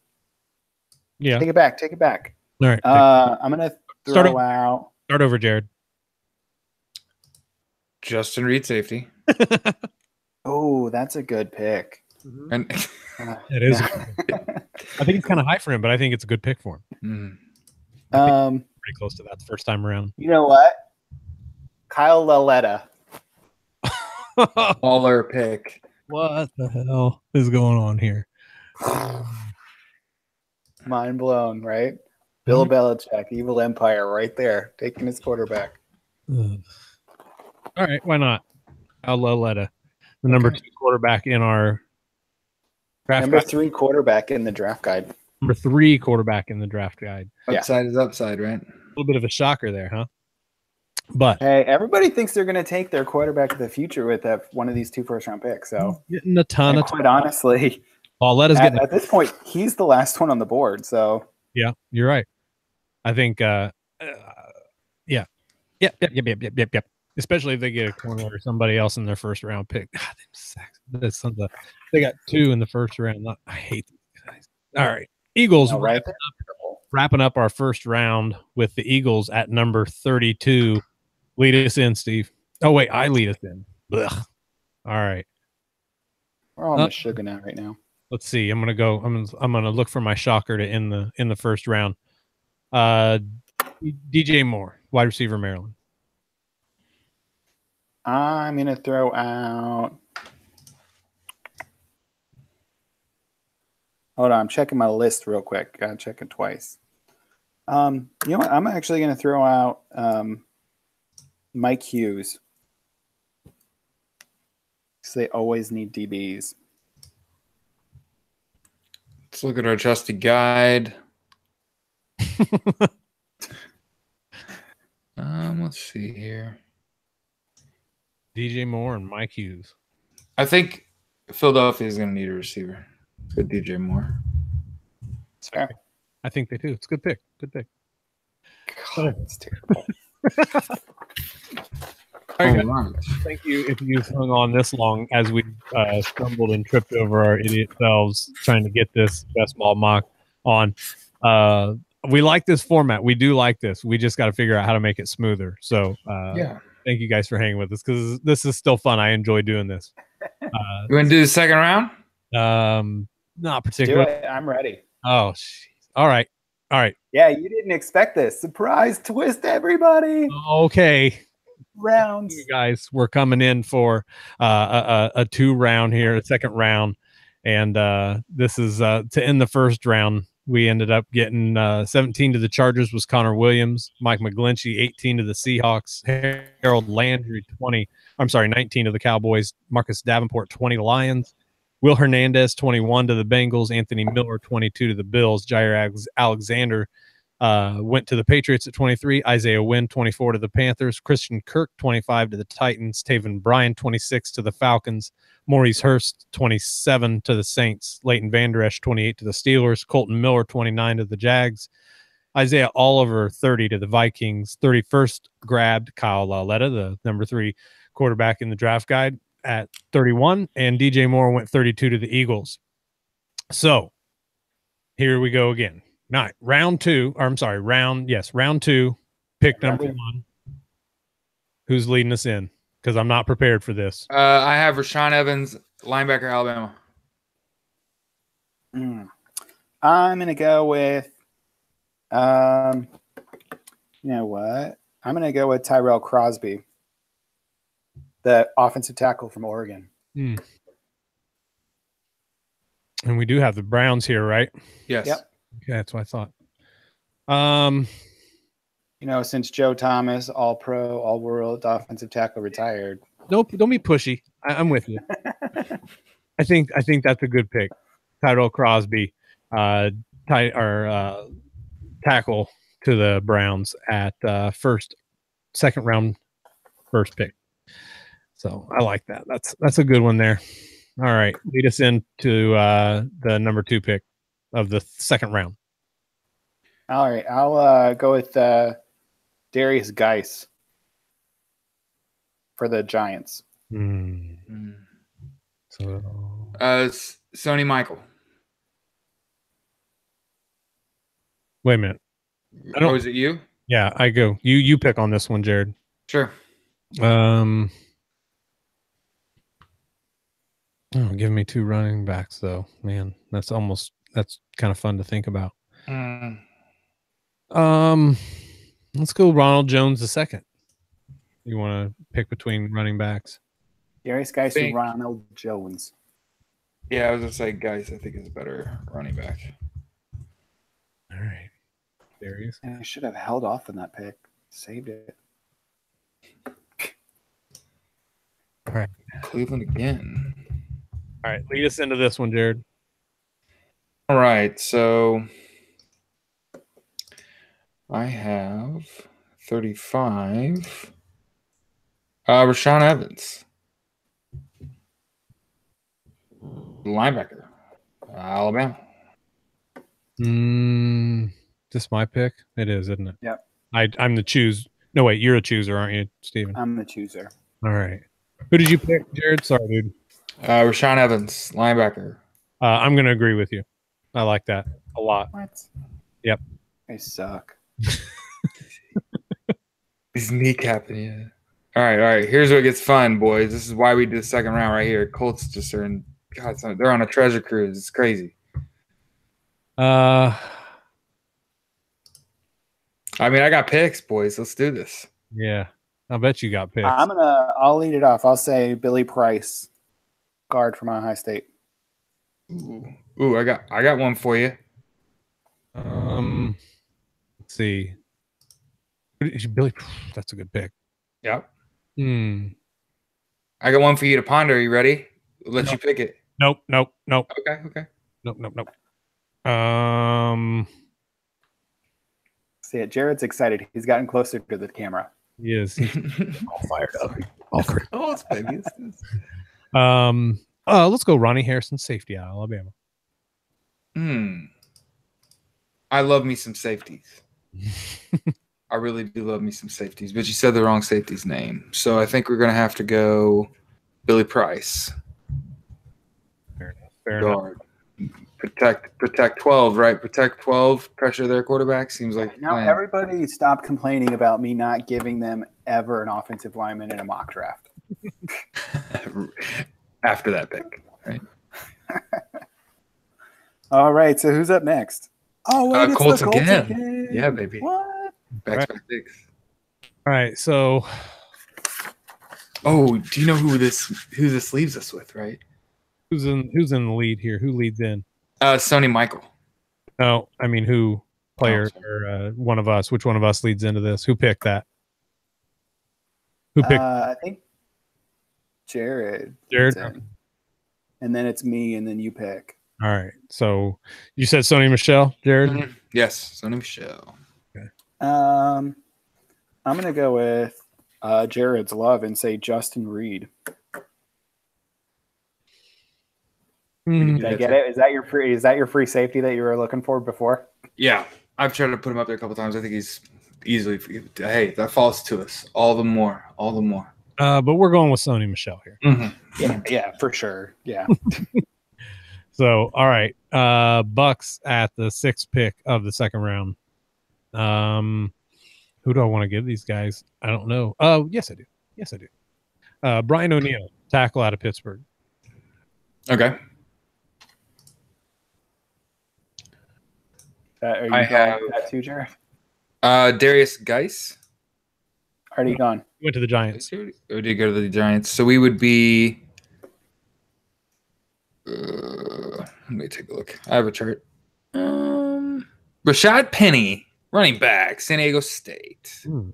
Yeah. Take it back. Take it back. All right. I'm gonna Start over, Jared. Justin Reed, safety. Oh, that's a good pick. And It is. I think it's kind of high for him, but I think it's a good pick for him. Pretty close to that the first time around. You know what? Kyle Laletta. Baller pick. What the hell is going on here? Mind blown, right? Bill Belichick, evil empire, right there, taking his quarterback. All right, why not? Laletta, the number 2 quarterback in our draft Number guide. 3 quarterback in the draft guide. Number 3 quarterback in the draft guide. Upside is upside, right? A little bit of a shocker there, huh? But hey, everybody thinks they're going to take their quarterback of the future with one of these 2 first-round picks. So getting a ton of quite honestly, Lalletta's getting at this point, he's the last one on the board. So yeah, you're right. I think Yep. Especially if they get a corner or somebody else in their first round pick. God, they got 2 in the first round. I hate these guys. All right. Eagles wrapping up our first round with the Eagles at number 32. Lead us in, Steve. Oh, wait, I lead us in. Ugh. All right. We're all sugar now right now. Let's see. I'm gonna look for my shocker to in the first round. DJ Moore, wide receiver, Maryland. I'm gonna throw out. Hold on, I'm checking my list real quick. Gotta check it twice. You know what? I'm actually gonna throw out Mike Hughes. Because they always need DBs. Let's look at our trusty guide. Let's see here. DJ Moore and Mike Hughes. I think Philadelphia is going to need a receiver. Good DJ Moore. It's fair. I think they do. It's a good pick. Good pick. God, it's terrible. All right, thank you if you've hung on this long as we stumbled and tripped over our idiot selves trying to get this best ball mock on. We like this format. We do like this. We just got to figure out how to make it smoother. So yeah. Thank you guys for hanging with us because this is still fun. I enjoy doing this. You want to do the second round? Not particularly. Do it. I'm ready. Oh, geez. All right. Yeah, you didn't expect this. Surprise twist, everybody. Okay. Rounds. You guys, we're coming in for a 2 round here, a second round. And this is to end the first round. We ended up getting 17 to the Chargers was Connor Williams, Mike McGlinchey, 18 to the Seahawks, Harold Landry, 19 to the Cowboys, Marcus Davenport, 20 to Lions, Will Hernandez, 21 to the Bengals, Anthony Miller, 22 to the Bills, Jair Alexander went to the Patriots at 23, Isaiah Wynn, 24 to the Panthers, Christian Kirk, 25 to the Titans, Taven Bryan, 26 to the Falcons, Maurice Hurst, 27 to the Saints, Leighton Vander Esch, 28 to the Steelers, Colton Miller, 29 to the Jags, Isaiah Oliver, 30 to the Vikings. 31st grabbed Kyle Lauletta, the number 3 quarterback in the draft guide at 31. And DJ Moore went 32 to the Eagles. So here we go again. Round 2, pick number 1. Who's leading us in? Because I'm not prepared for this. I have Rashaan Evans, linebacker, Alabama. I'm going to go with, you know what? I'm going to go with Tyrell Crosby, the offensive tackle from Oregon. And we do have the Browns here, right? Yes. Yep. Okay, that's what I thought. You know, since Joe Thomas, all-pro, all-world offensive tackle, retired. Nope, don't be pushy. I'm with you. I think that's a good pick. Tyrell Crosby, tackle to the Browns at second round, first pick. So I like that. That's a good one there. All right, lead us into the number 2 pick of the second round. All right, I'll go with Darius Geis for the Giants. So, Sony Michael. wait a minute. Is it you? Yeah, I go. You pick on this one, Jared. Sure. Give me 2 running backs though. Man, that's kind of fun to think about. Let's go Ronald Jones II. You want to pick between running backs? Darius Geis and Ronald Jones. Yeah, I was going to say Geis, I think, is a better running back. All right. Darius. I should have held off on that pick. Saved it. All right. Cleveland again. All right. Lead us into this one, Jared. All right. So I have 35. Rashaan Evans. Linebacker. Alabama. This my pick? It is, isn't it? Yep. I'm the choose. No, wait, you're a chooser, aren't you, Steven? I'm the chooser. All right. Who did you pick, Jared? Sorry, dude. Rashaan Evans, linebacker. I'm going to agree with you. I like that a lot. What? Yep. They suck. He's kneecapping you. All right. Here's what gets fun, boys. This is why we do the second round right here. Colts just are in. God, they're on a treasure cruise. It's crazy. I mean, I got picks, boys. Let's do this. Yeah, I bet you got picks. I'll lead it off. I'll say Billy Price, guard from Ohio State. Ooh, I got one for you. Let's see. Billy, that's a good pick. Yep. I got one for you to ponder. Are you ready? Let you pick it. Nope. Okay. Nope. See it. Jared's excited. He's gotten closer to the camera. He is. He's all fired up. Oh, it's baby. Let's go Ronnie Harrison, safety out of Alabama. I love me some safeties. I really do love me some safeties, but you said the wrong safety's name. So I think we're going to have to go Billy Price. Fair enough. Protect 12, right? Protect 12, pressure their quarterback. Seems like now everybody stop complaining about me not giving them ever an offensive lineman in a mock draft. After that pick, right? All right, so who's up next? Oh, wait, it's Colts the Colts again. Yeah, baby. What? Back-to-back picks. All right, so. Oh, do you know who this leaves us with, right? Who's in the lead here? Who leads in? Sony Michael. No, I mean who player or one of us? Which one of us leads into this? Who picked that? Who picked? I think Jared. Jared. And then it's me, and then you pick. All right. So you said Sony Michel, Jared? Mm-hmm. Yes, Sony Michel. Okay. I'm gonna go with Jared's love and say Justin Reed. Did I get it? Is that your free safety that you were looking for before? Yeah. I've tried to put him up there a couple times. I think he's easily. Hey, that falls to us. All the more. All the more. But we're going with Sony Michel here. Mm-hmm. Yeah, for sure. Yeah. So, all right. Bucks at the 6th pick of the second round. Who do I want to give these guys? I don't know. Oh, yes, I do. Yes, I do. Brian O'Neill, tackle out of Pittsburgh. Okay. Are you I going have with that too, Jared? Darius Geis. Already gone. Went to the Giants. Or did go to the Giants? So we would be. Let me take a look. I have a chart. Rashad Penny, running back, San Diego State. You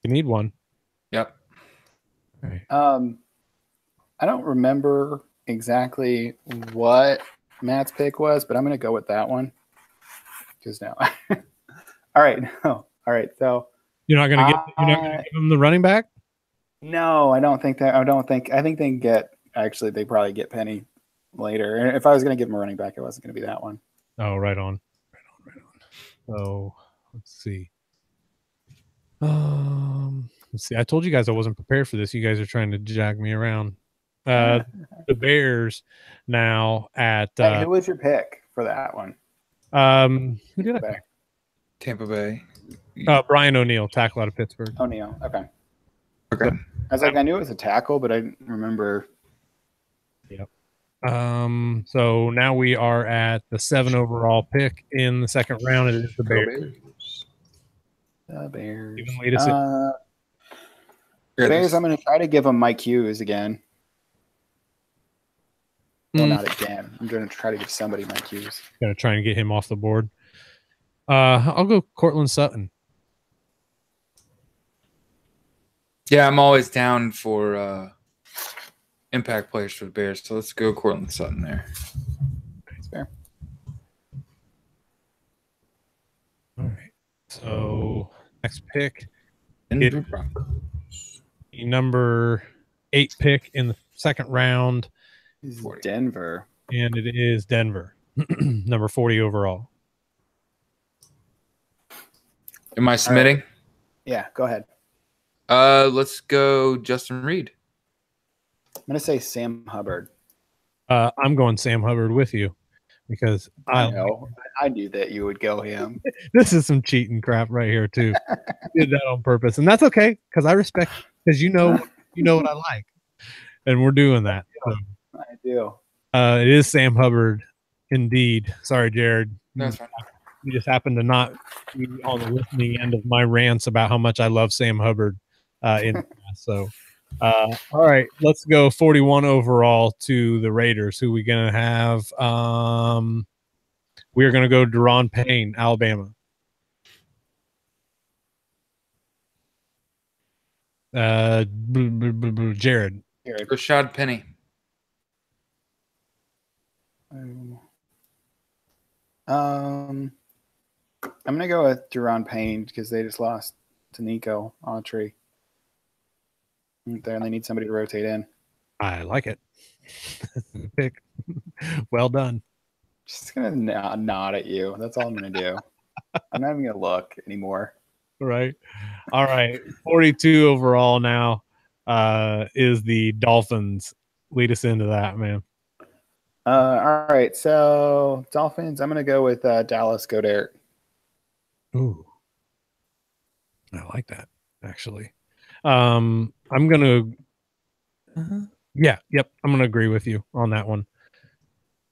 need one. Yep. All right. I don't remember exactly what Matt's pick was, but I'm going to go with that one. Because now, all right, no, all right. So You're not going to give him the running back? No, I don't think that. I think they get. Actually, they probably get Penny later. And if I was going to give him a running back, it wasn't going to be that one. Oh, right on. So let's see. Let's see. I told you guys I wasn't prepared for this. You guys are trying to jag me around. The Bears now at. Hey, who was your pick for that one? Who did I pick? Tampa Bay. Brian O'Neill, tackle out of Pittsburgh. O'Neill. Okay. Okay. I was like, I knew it was a tackle, but I didn't remember. Yep. So now we are at the 7 overall pick in the second round. It is the Bears. The Bears. Even lead us in. Bears, I'm going to try to give them Mike Hughes again. Well, not again. I'm going to try to give somebody Mike Hughes. Going to try and get him off the board. I'll go Cortland Sutton. Yeah, I'm always down for impact players for the Bears, so let's go Cortland Sutton there. That's fair. All right. So next pick, Denver Broncos. the number 8 pick in the second round. Denver. And it is Denver, number 40 overall. Am I submitting? Right. Yeah, go ahead. Let's go Justin Reed. I'm going to say Sam Hubbard. I'm going Sam Hubbard with you because I knew that you would go him. This is some cheating crap right here too. Did that on purpose, and that's okay because I respect because you know what I like, and we're doing that. So. I do. It is Sam Hubbard, indeed. Sorry, Jared. That's fine. You just happened to not be on the listening end of my rants about how much I love Sam Hubbard. So, all right, let's go 41 overall to the Raiders. Who we gonna have? We're gonna go Deron Payne, Alabama. Jared. Rashad Penny. I'm gonna go with Deron Payne because they just lost to Nico Autry. There, and they need somebody to rotate in. I like it. Pick. Well done. Just gonna nod at you. That's all I'm gonna do. I'm not even gonna look anymore. Right. All right. 42 overall now is the Dolphins. Lead us into that, man. All right. So Dolphins. I'm gonna go with Dallas Goedert. Ooh, I like that actually. I'm gonna. Yep. I'm gonna agree with you on that one.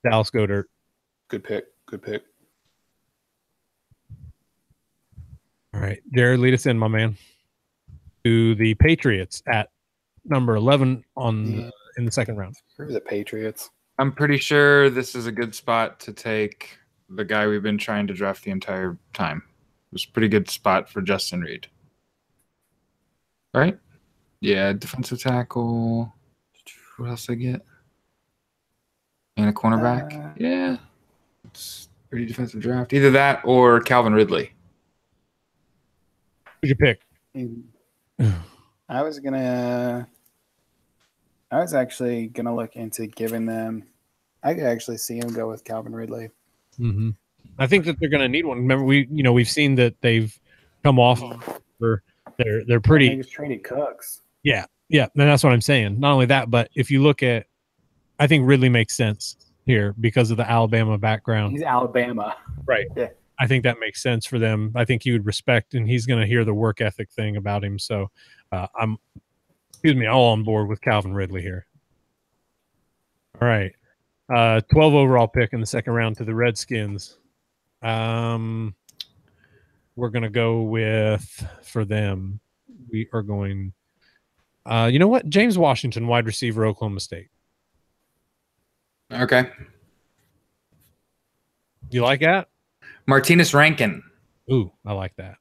Dallas Goedert. Good pick. All right, Jared, lead us in, my man, to the Patriots at number 11 in the second round. Screw the Patriots. I'm pretty sure this is a good spot to take the guy we've been trying to draft the entire time. It was a pretty good spot for Justin Reed. Right? Yeah, defensive tackle. What else did I get? And a cornerback. Yeah. It's a pretty defensive draft. Either that or Calvin Ridley. Who'd you pick? I was actually gonna look into giving them. I could actually see him go with Calvin Ridley. Mm-hmm. I think that they're going to need one. Remember, we've seen that they've come off. They're pretty. They just traded Cooks. Yeah, and that's what I'm saying. Not only that, but if you look at, I think Ridley makes sense here because of the Alabama background. He's Alabama, right? Yeah, I think that makes sense for them. I think he would respect, and he's going to hear the work ethic thing about him. So, I'm all on board with Calvin Ridley here. All right, 12 overall pick in the second round to the Redskins. We're going to go with, for them, we are going, you know what? James Washington, wide receiver, Oklahoma State. Okay. You like that? Martinez Rankin. Ooh, I like that.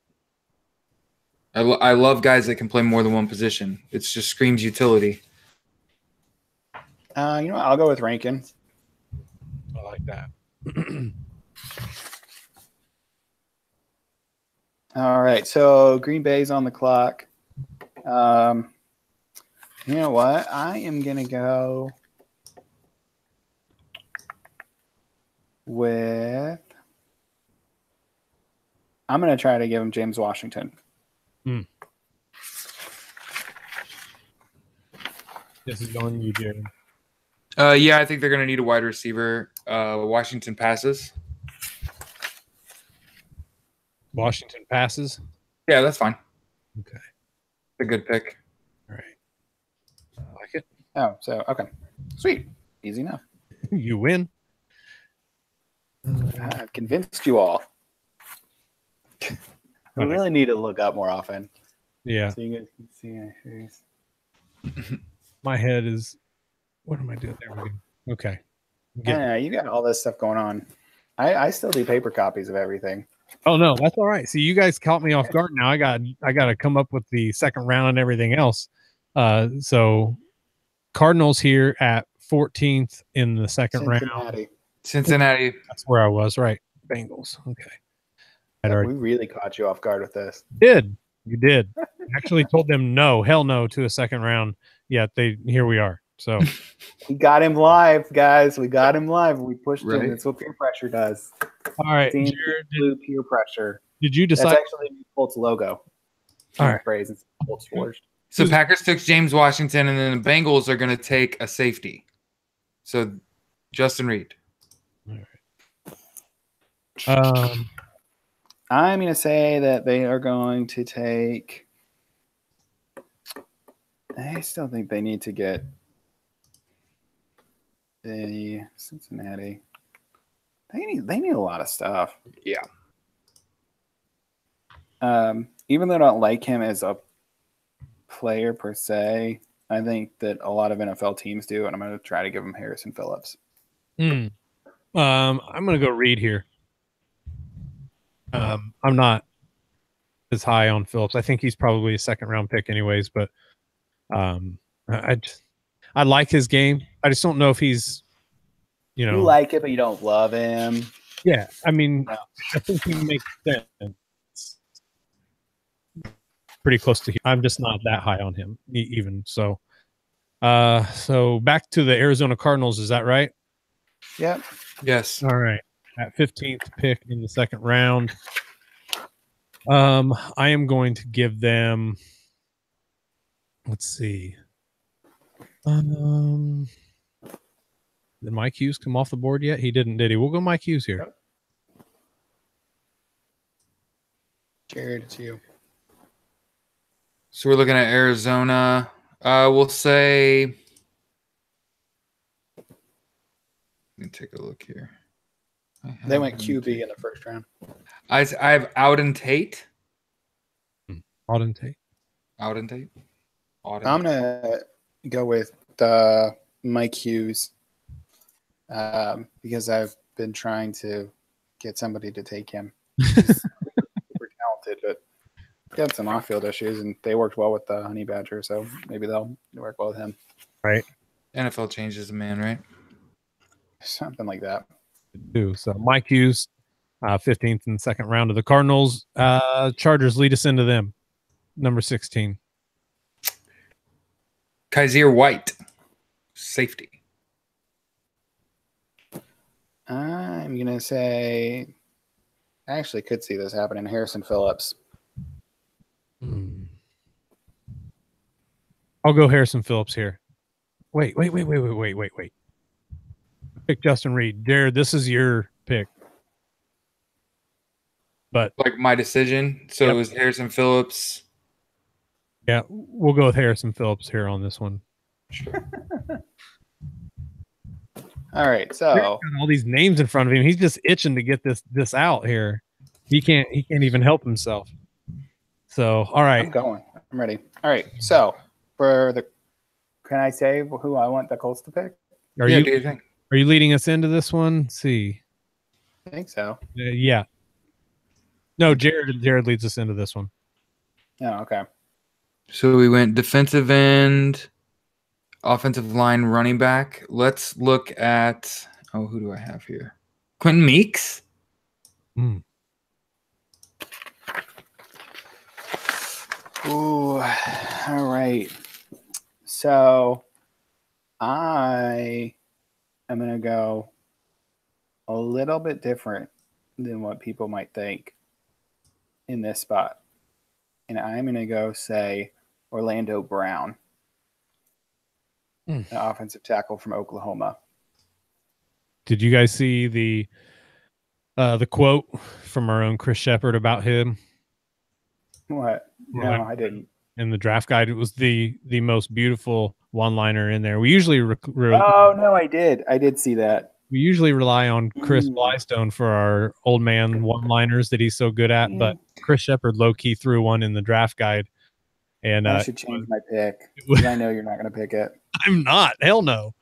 I love guys that can play more than one position. It just screams utility. you know what? I'll go with Rankin. I like that. All right, so Green Bay's on the clock. You know what? I am going to go with – I'm going to try to give him James Washington. This is on you, Jared. Yeah, I think they're going to need a wide receiver. Washington passes. Washington passes? Yeah, that's fine. Okay. A good pick. All right. I like it. Oh, so okay. Sweet. Easy enough. You win. I've convinced you all. We really need to look up more often. Yeah. So you guys can see our face. My head is. What am I doing? There we go. Okay. Yeah, you got all this stuff going on. I still do paper copies of everything. Oh no, that's all right. See, you guys caught me off guard. Now I got to come up with the second round and everything else. So Cardinals here at 14th in the second round. Cincinnati. That's where I was. Right. Bengals. Okay. We really caught you off guard with this. You did. Actually told them no, hell no to a second round. Yeah, here we are. So we got him live, guys. We got him live. We pushed him. That's what peer pressure does. All right, Jared, peer pressure. Did you decide? That's actually the Colts logo. All right. Phrase. It's Colts forged. So Packers took James Washington, and then the Bengals are going to take a safety. So Justin Reed. All right. I'm going to say that they are going to take. I still think they need to get the Cincinnati. They need a lot of stuff. Yeah. Even though I don't like him as a player per se, I think that a lot of NFL teams do, and I'm going to try to give him Harrison Phillips. I'm going to go Reed here. I'm not as high on Phillips. I think he's probably a second round pick anyways, but I like his game. I just don't know if he's, you like it, but you don't love him. Yeah. I mean, no. I think he makes sense. Pretty close to him. I'm just not that high on him even. So, so back to the Arizona Cardinals. Is that right? Yep. Yes. All right. At 15th pick in the second round. I am going to give them, let's see. Did Mike Hughes come off the board yet? He didn't, did he? We'll go Mike Hughes here. Jared, it's you. So we're looking at Arizona. We'll say. Let me take a look here. They went QB in the first round. I have Auden Tate. Auden Tate. I'm going to go with Mike Hughes because I've been trying to get somebody to take him. He's super talented, but he had some off-field issues, and they worked well with the Honey Badger, so maybe they'll work well with him. Right. NFL changes a man, right? Something like that. So Mike Hughes, 15th in the second round of the Cardinals. Chargers lead us into them. Number 16. Kaiser White, safety. I'm going to say I actually could see this happening. Harrison Phillips. I'll go Harrison Phillips here. Wait. Pick Justin Reed. Jared, this is your pick. But Like my decision. So it was Harrison Phillips. Yeah, we'll go with Harrison Phillips here on this one. Sure. All right, so all these names in front of him. He's just itching to get this out here. He can't even help himself. So, all right. I'm going. I'm ready. All right, so can I say who I want the Colts to pick? Are you leading us into this one? Let's see. I think so. Yeah. No, Jared leads us into this one. Oh, okay. So we went defensive end, offensive line, running back. Let's look at who do I have here? Quentin Meeks. Ooh, all right. So I am going to go a little bit different than what people might think in this spot. And I'm going to go say Orlando Brown, an offensive tackle from Oklahoma. Did you guys see the quote from our own Chris Shepard about him? What? No, I didn't. In the draft guide, it was the most beautiful one-liner in there. We usually oh no, I did. I did see that. We usually rely on Chris Blystone for our old man one-liners that he's so good at, but Chris Shepard low-key threw one in the draft guide. And I should change my pick because I know you're not going to pick it. I'm not. Hell no.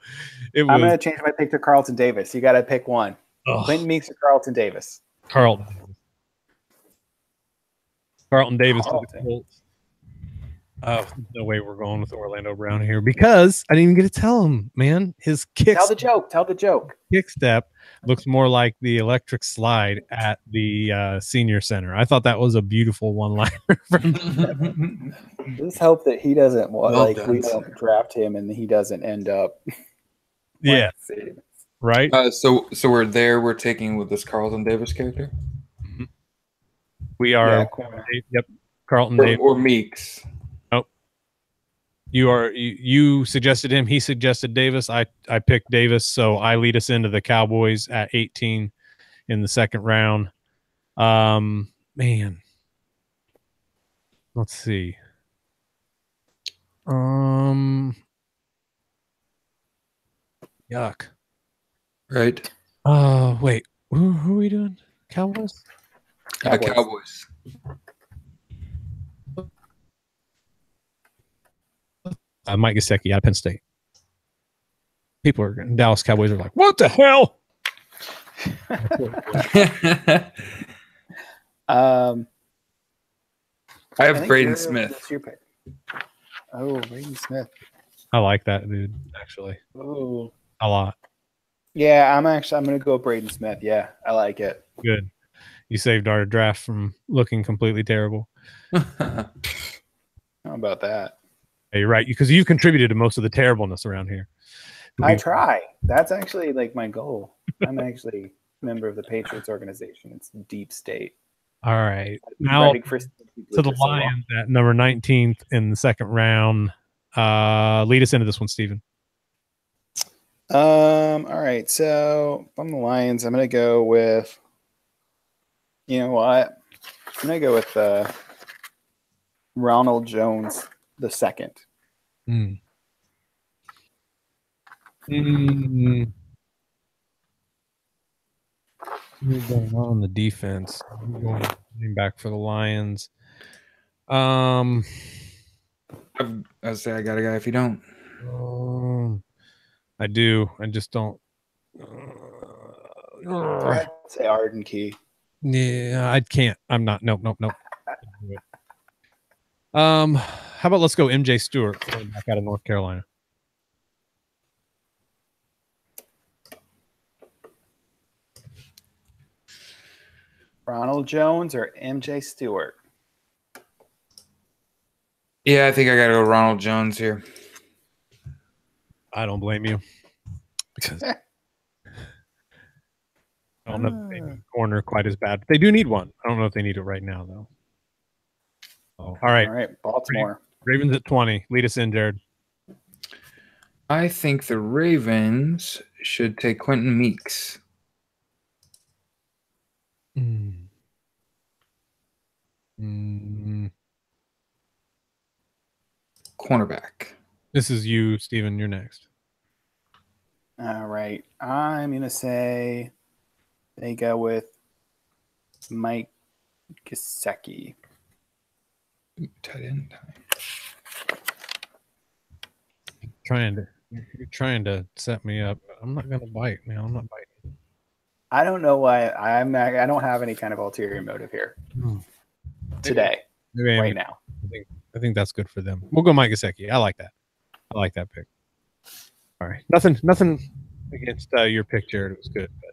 I'm going to change my pick to Carlton Davis. You got to pick one. Quentin Meeks or Carlton Davis? Carlton Davis. Oh, no way we're going with Orlando Brown here because I didn't even get to tell him, man. His kick. Tell the joke. Kick step looks more like the electric slide at the senior center. I thought that was a beautiful one-liner. Just hope that he doesn't we don't draft him and he doesn't end up. Yeah. Right. So we're taking with this Carlton Davis character. Mm-hmm. We are. Yep. Carlton Davis or Meeks. You suggested him. He suggested Davis. I picked Davis, so I lead us into the Cowboys at 18 in the second round. Man, let's see. Yuck. Right. Wait. Who are we doing? Cowboys. Cowboys. Mike Gesicki out of Penn State. People are Dallas Cowboys are like, what the hell? I have Braden Smith. That's your pick. Oh, Braden Smith. I like that dude, actually. Oh, a lot. Yeah, I'm going to go Braden Smith. Yeah, I like it. Good. You saved our draft from looking completely terrible. How about that? Yeah, you're right, because you've contributed to most of the terribleness around here. I try. That's actually like my goal. I'm actually a member of the Patriots organization. It's deep state. All right. Now to the Lions at number 19th in the second round. Lead us into this one, Steven. All right. So from the Lions, I'm going to go with, you know what? I'm going to go with Ronald Jones the second. Who's going on the defense? Going back for the Lions. I say I got a guy if you don't. I do. I just don't. I'd say Arden Key. Yeah, I can't. I'm not. Nope. How about let's go MJ Stewart back out of North Carolina. Ronald Jones or MJ Stewart? Yeah, I think I got to go Ronald Jones here. I don't blame you. Because don't know if they need a corner quite as bad. But they do need one. I don't know if they need it right now, though. Oh, all right. All right, Baltimore. Ravens at 20. Lead us in, Jared. I think the Ravens should take Quentin Meeks. Cornerback. This is you, Steven. You're next. All right. I'm going to say they go with Mike Gesicki. Tight end. You're trying to set me up. I'm not gonna bite, man. I'm not biting. I don't know why I don't have any kind of ulterior motive here today, right now. I think that's good for them. We'll go Mike Gesicki. I like that. I like that pick. All right. Nothing against your pick, Jared. It was good, but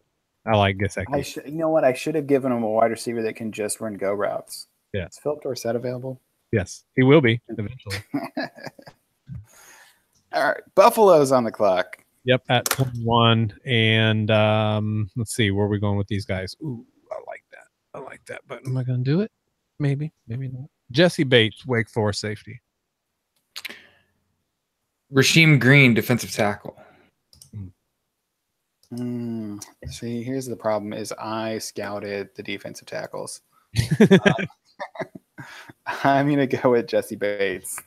I like Gesicki. You know what? I should have given him a wide receiver that can just run go routes. Yeah. Is Philip Dorsett available? Yes, he will be eventually. All right. Buffalo's on the clock. Yep, at 21. And let's see, where are we going with these guys? Ooh, I like that. But am I going to do it? Maybe not. Jesse Bates, Wake Forest safety. Rasheem Green, defensive tackle. See, here's the problem: is I scouted the defensive tackles. I'm gonna go with Jesse Bates.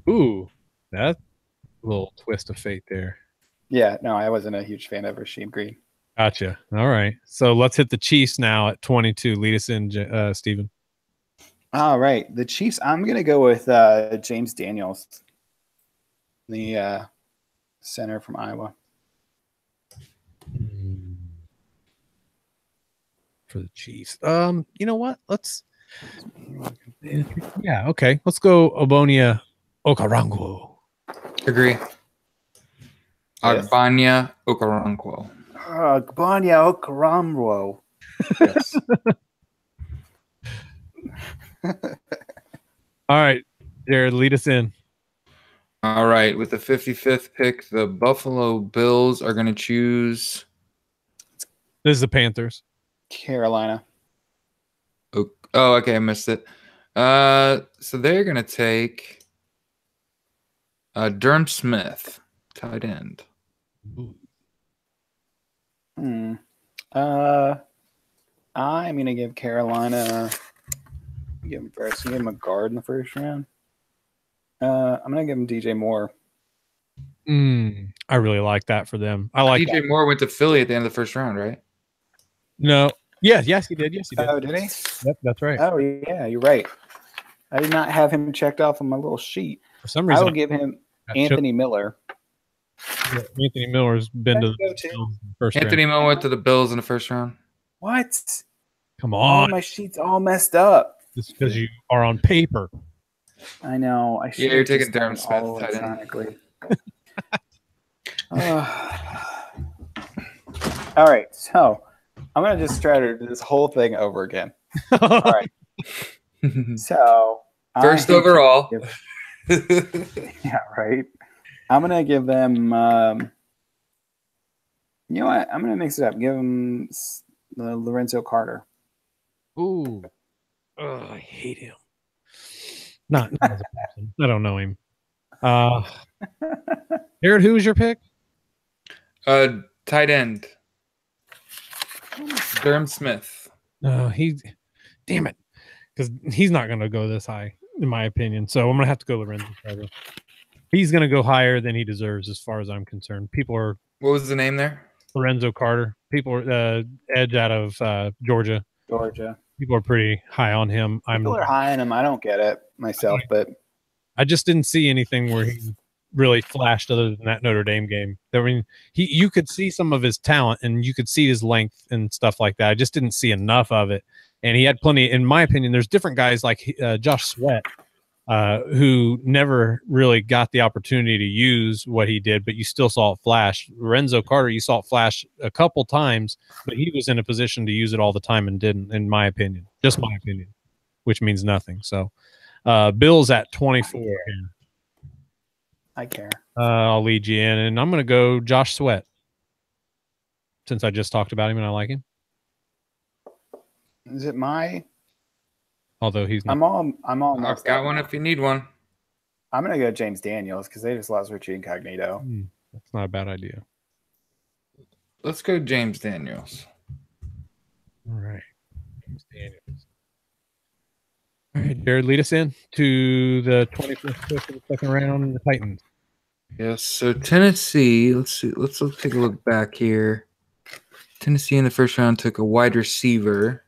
Ooh, that's a little twist of fate there. Yeah, no, I wasn't a huge fan of Rasheem Green. Gotcha. All right, so let's hit the Chiefs now at 22. Lead us in, Steven. All right, the Chiefs. I'm gonna go with James Daniels, the center from Iowa. For the Chiefs. You know what? Yeah, okay. Let's go Obonia Okoronkwo. Agree. Yes. Agbanya Okoronkwo. Agbanya Okoronkwo. Yes. All right, Jared, lead us in. All right, with the 55th pick, the Buffalo Bills are going to choose. This is the Panthers. Carolina. Oh, okay, I missed it. So they're going to take Durham Smith, tight end. I'm going to give Carolina. Give him a guard in the first round. I'm going to give him DJ Moore. I really like that for them. I like DJ Moore went to Philly at the end of the first round, right? No. Yes, he did. Yes, he did. Oh, did he? Yep, that's right. Oh, yeah, you're right. I did not have him checked off on my little sheet. For some reason, I will give him Anthony Miller. Yeah, Anthony Miller's been to the first round. Anthony Miller went to the Bills in the first round. What? Come on. My sheet's all messed up. It's because you are on paper. I know. Yeah, you're taking Durham Smith electronically. All right, so I'm gonna just try to do this whole thing over again. All right. So first overall. Yeah, right. I'm gonna give them. You know what? I'm gonna mix it up. Give them Lorenzo Carter. Ooh. Oh, I hate him. Not as a person. I don't know him. Jared, who was your pick? Tight end. Durham Smith. Damn it. Because he's not going to go this high, in my opinion. So I'm going to have to go Lorenzo Carter. He's going to go higher than he deserves, as far as I'm concerned. What was the name there? Lorenzo Carter. People are edge out of Georgia. People are pretty high on him. People are high on him. I don't get it myself, but I just didn't see anything where he really flashed other than that Notre Dame game. I mean, you could see some of his talent and you could see his length and stuff like that. I just didn't see enough of it. And he had plenty, in my opinion. There's different guys like Josh Sweat, who never really got the opportunity to use what he did, but you still saw it flash. Lorenzo Carter, you saw it flash a couple times, but he was in a position to use it all the time and didn't, in my opinion. Just my opinion, which means nothing. So Bills at 24. I care. I'll lead you in, and I'm going to go Josh Sweat, since I just talked about him and I like him. Is it my? Although he's not. I'm all I've messed got up one now. if you need one. I'm gonna go James Daniels because they just lost Richie Incognito. That's not a bad idea. Let's go James Daniels. All right. James Daniels. All right, Jared, lead us in to the 25th pick of the second round, the Titans. Yes, so Tennessee, let's see. Let's take a look back here. Tennessee in the first round took a wide receiver.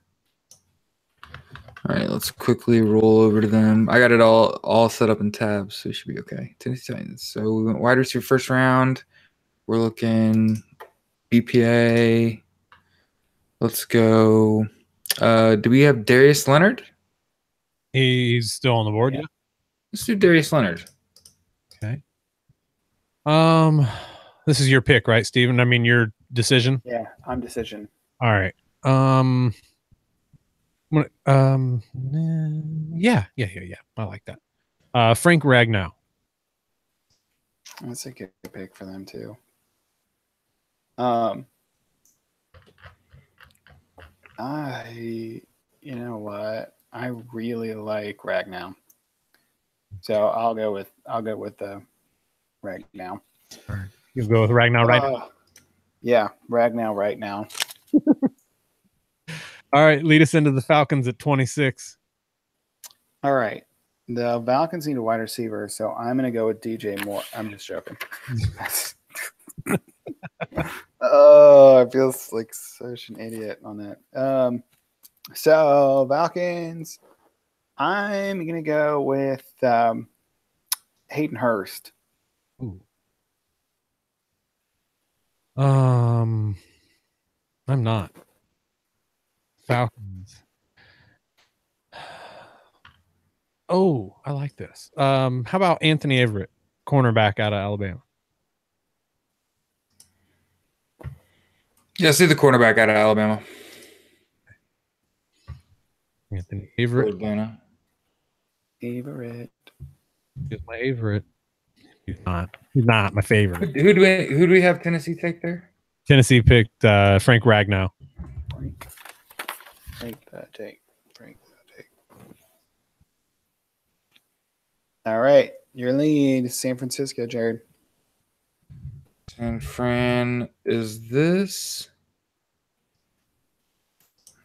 All right, let's quickly roll over to them. I got it all set up in tabs, so it should be okay. Tennessee Titans. So we went wide receiver first round. We're looking BPA. Let's go. Do we have Darius Leonard? He's still on the board, yeah. Let's do Darius Leonard. Okay. This is your pick, right, Steven? I mean, your decision. Yeah, I'm decision. All right. Yeah. I like that. Frank Ragnow. That's a good pick for them too. You know what? I really like Ragnow. So I'll go with the Ragnow. All right. You go with Ragnow right now. Yeah, Ragnow right now. All right, lead us into the Falcons at 26. All right. The Falcons need a wide receiver, so I'm going to go with DJ Moore. I'm just joking. Oh, I feel like such an idiot on that. So Falcons, I'm going to go with Hayden Hurst. Ooh. I'm not. Falcons. Oh, I like this. How about Anthony Everett, cornerback out of Alabama? Yeah, see the cornerback out of Alabama. Anthony Everett. Everett. He's my favorite. He's not my favorite. Who do we have Tennessee take there? Tennessee picked Frank Ragnow. Frank that take. All right. Your lead, San Francisco, Jared. San Fran is this.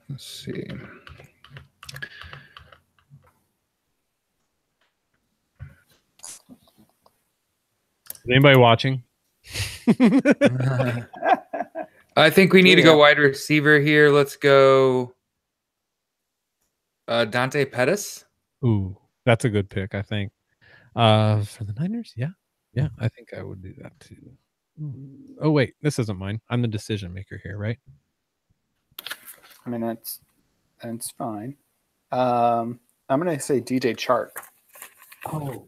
Let's see. Is anybody watching? I think we need to go wide receiver here. Let's go Dante Pettis. Ooh, that's a good pick, I think. For the Niners, yeah, I think I would do that too. Oh wait, this isn't mine. I'm the decision maker here, right? I mean that's fine. I'm gonna say DJ Chark. Oh,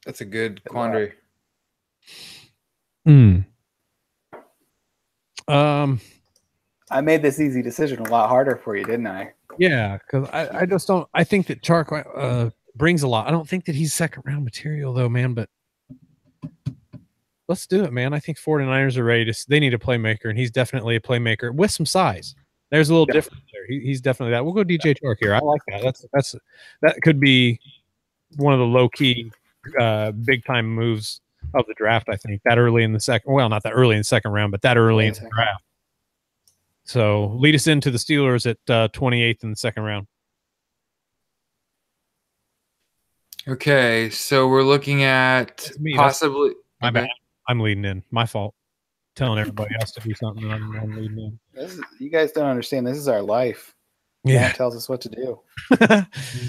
that's a good quandary. I made this easy decision a lot harder for you, didn't I? Yeah, because I just don't. I think that Chark brings a lot. I don't think that he's second round material though, man. But let's do it, man. I think 49ers are ready to. They need a playmaker, and he's definitely a playmaker with some size. There's a little difference there. He's definitely that. We'll go DJ Chark here. I like that. That could be one of the low key, big time moves of the draft. I think that early in the second. Well, not that early in the second round, but that early in the draft. So lead us into the Steelers at 28th in the second round. Okay, so we're looking at possibly. My bad. I'm leading in. My fault. Telling everybody else to do something, and I'm leading in. You guys don't understand. This is our life. Yeah, Matt tells us what to do.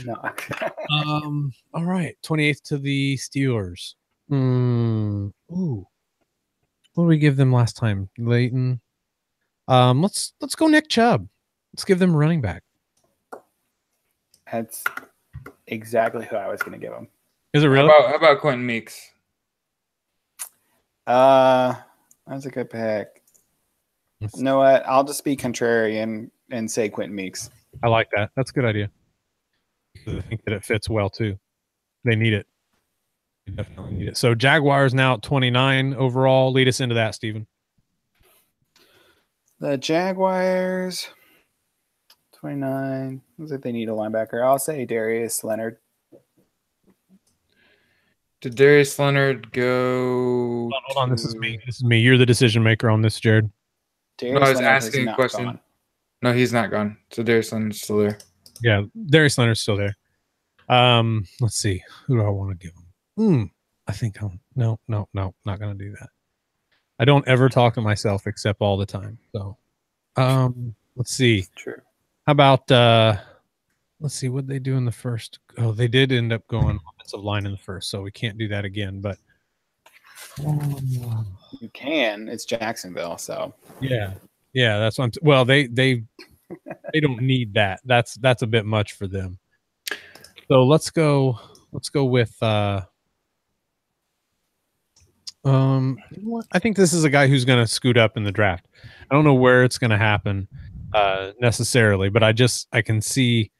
No. All right, 28th to the Steelers. Ooh, what did we give them last time? Leighton. Let's go Nick Chubb. Let's give them a running back. That's exactly who I was going to give him. Is it really? How about Quentin Meeks? That's a good pick. You know what? I'll just be contrarian and say Quentin Meeks. I like that. That's a good idea. I think that it fits well too. They need it. They definitely need it. So Jaguars now at 29 overall. Lead us into that, Steven. The Jaguars. 29. Looks like they need a linebacker. I'll say Darius Leonard. Did Darius Leonard go? Hold on. This is me. This is me. You're the decision maker on this, Jared. Darius No, I was Leonard asking a question. Gone. No, he's not gone. So Darius Leonard's still there. Yeah, Darius Leonard's still there. Let's see. Who do I want to give him? I think no, not gonna do that. I don't ever talk to myself except all the time. So let's see. True. How about let's see what they do in the first. Oh, they did end up going offensive line in the first, so we can't do that again. But you can. It's Jacksonville, so yeah, that's what well, they don't need that. That's a bit much for them. So let's go with I think this is a guy who's going to scoot up in the draft. I don't know where it's going to happen necessarily, but I can see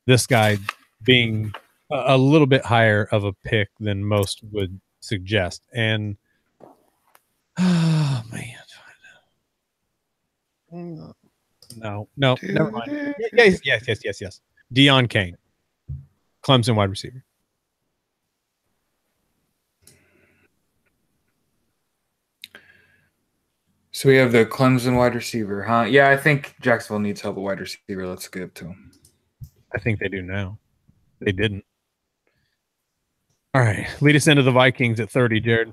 this guy being a little bit higher of a pick than most would suggest. And oh man, no, never mind. Yes. Deion Kane, Clemson wide receiver. So we have the Clemson wide receiver, huh? Yeah, I think Jacksonville needs help at wide receiver. Let's give it to him. I think they do now. They didn't. All right, lead us into the Vikings at 30, Jared.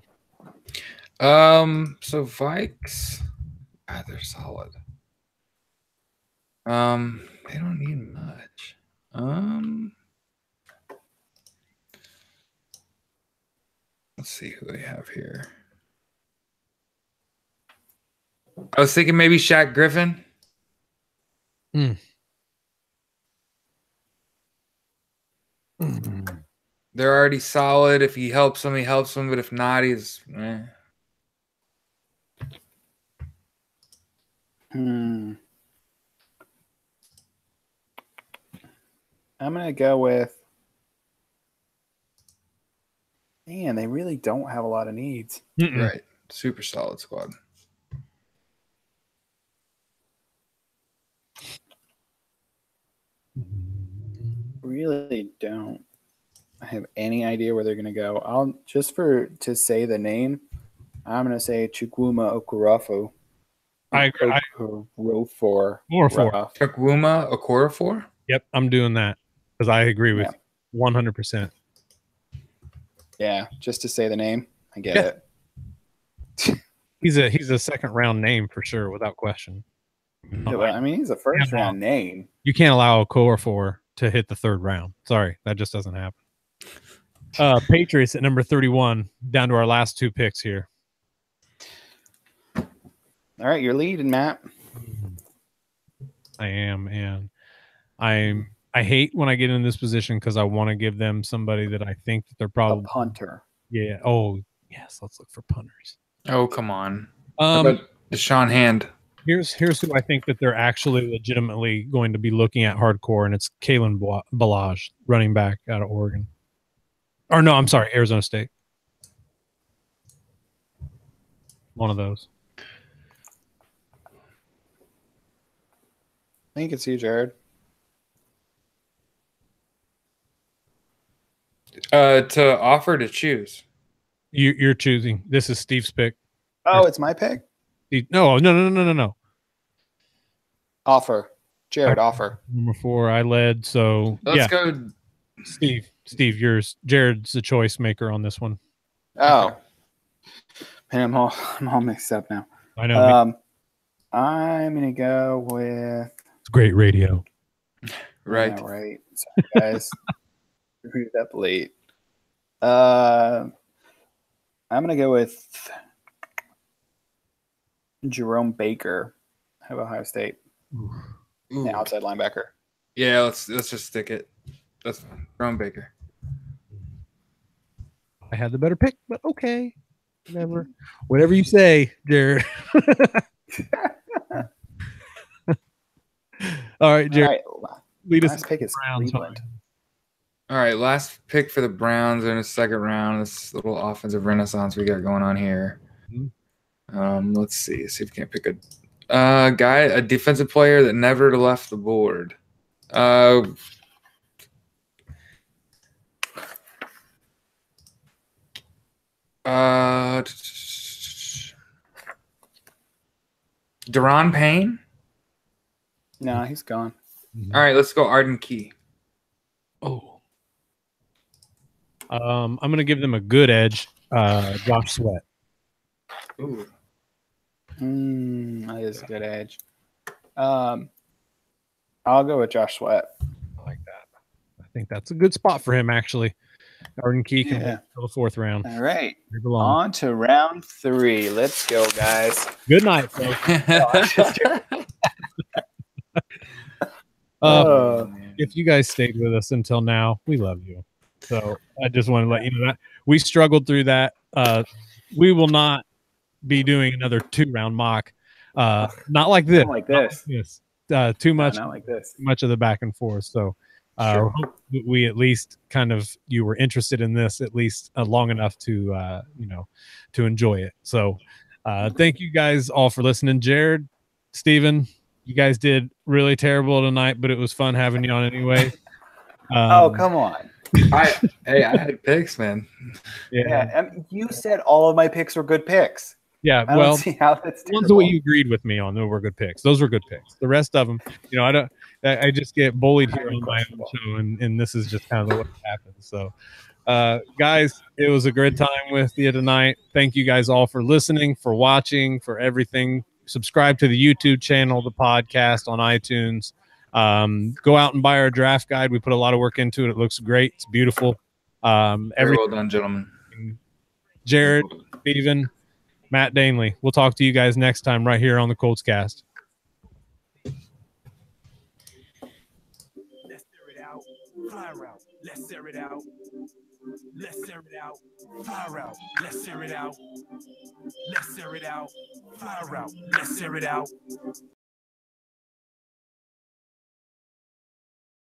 So Vikes, they're solid. They don't need much. Let's see who they have here. I was thinking maybe Shaq Griffin. They're already solid. If he helps them, he helps them. But if not, he's I'm gonna go with. Man, they really don't have a lot of needs. Right. Super solid squad. Really don't have any idea where they're going to go. I'll just to say the name, I'm going to say Chukwuma Okorafor. I agree. Chukwuma Okorafor? Yep, I'm doing that because I agree with 100%. Yeah, just to say the name, I get it. He's a second round name for sure, without question. Yeah, I mean, he's a first round name. You can't allow Okorafor to hit the third round. Sorry, that just doesn't happen. Patriots at number 31, down to our last two picks here. All right, you're leading, Matt. I am, and I hate when I get in this position because I want to give them somebody that I think that they're probably a punter. Yeah. Oh, yes. Let's look for punters. Oh, come on. But Deshaun Hand. Here's who I think that they're actually legitimately going to be looking at hardcore, and it's Kalen Ballage, running back out of Oregon. Or no, I'm sorry, Arizona State. One of those. I think it's you, Jared. To offer to choose. You're choosing. This is Steve's pick. Oh, it's my pick? No. Offer. Jared, offer. Number 4, I led. So let's go. Steve, yours. Jared's the choice maker on this one. Oh. Man, I'm all mixed up now. I know. I'm going to go with. It's great radio. Right. Yeah, right. Sorry, guys. Screwed up late. I'm going to go with Jerome Baker of Ohio State. Ooh. The outside linebacker. Yeah, let's just stick it. That's fine. Jerome Baker. I had the better pick, but okay. Whatever you say, Jared. All right, Jared. All right. Lead us. Last pick is Cleveland. All right, last pick for the Browns in the second round. This little offensive renaissance we got going on here. Let's see if we can't pick a defensive player that never left the board. Deron Payne. No, he's gone. All right, let's go Arden Key. Oh. I'm going to give them a good edge. Josh Sweat. Ooh. That is a good edge. I'll go with Josh Sweat. I like that. I think that's a good spot for him, actually. Arden Key can wait until the 4th round. All right. On to round 3. Let's go, guys. Good night, folks. If you guys stayed with us until now, we love you. So I just want to let you know that we struggled through that. We will not be doing another 2-round mock. Not like this. Not like this. Too much. Not like this. Too much of the back and forth. So hope that we at least you were interested in this at least long enough to to enjoy it. So thank you guys all for listening. Jared, Steven, you guys did really terrible tonight, but it was fun having you on anyway. Oh, come on. I had picks, man. Yeah. I mean, you said all of my picks were good picks. Yeah, I don't see how that's ones that you agreed with me on, were good picks. Those were good picks. The rest of them, I just get bullied here on my own show, and this is just kind of what happens. So, guys, it was a great time with you tonight. Thank you guys all for listening, for watching, for everything. Subscribe to the YouTube channel, the podcast on iTunes. Go out and buy our draft guide. We put a lot of work into it. It looks great. It's beautiful. Very well done, gentlemen. Jared, Steven, Matt Danely. We'll talk to you guys next time right here on the Colts Cast. Let's air it out. Fly route. Let's air it out. Let's air it out. Fly route. Let's air it out. Let's air it out. Fly route. Let's air it out.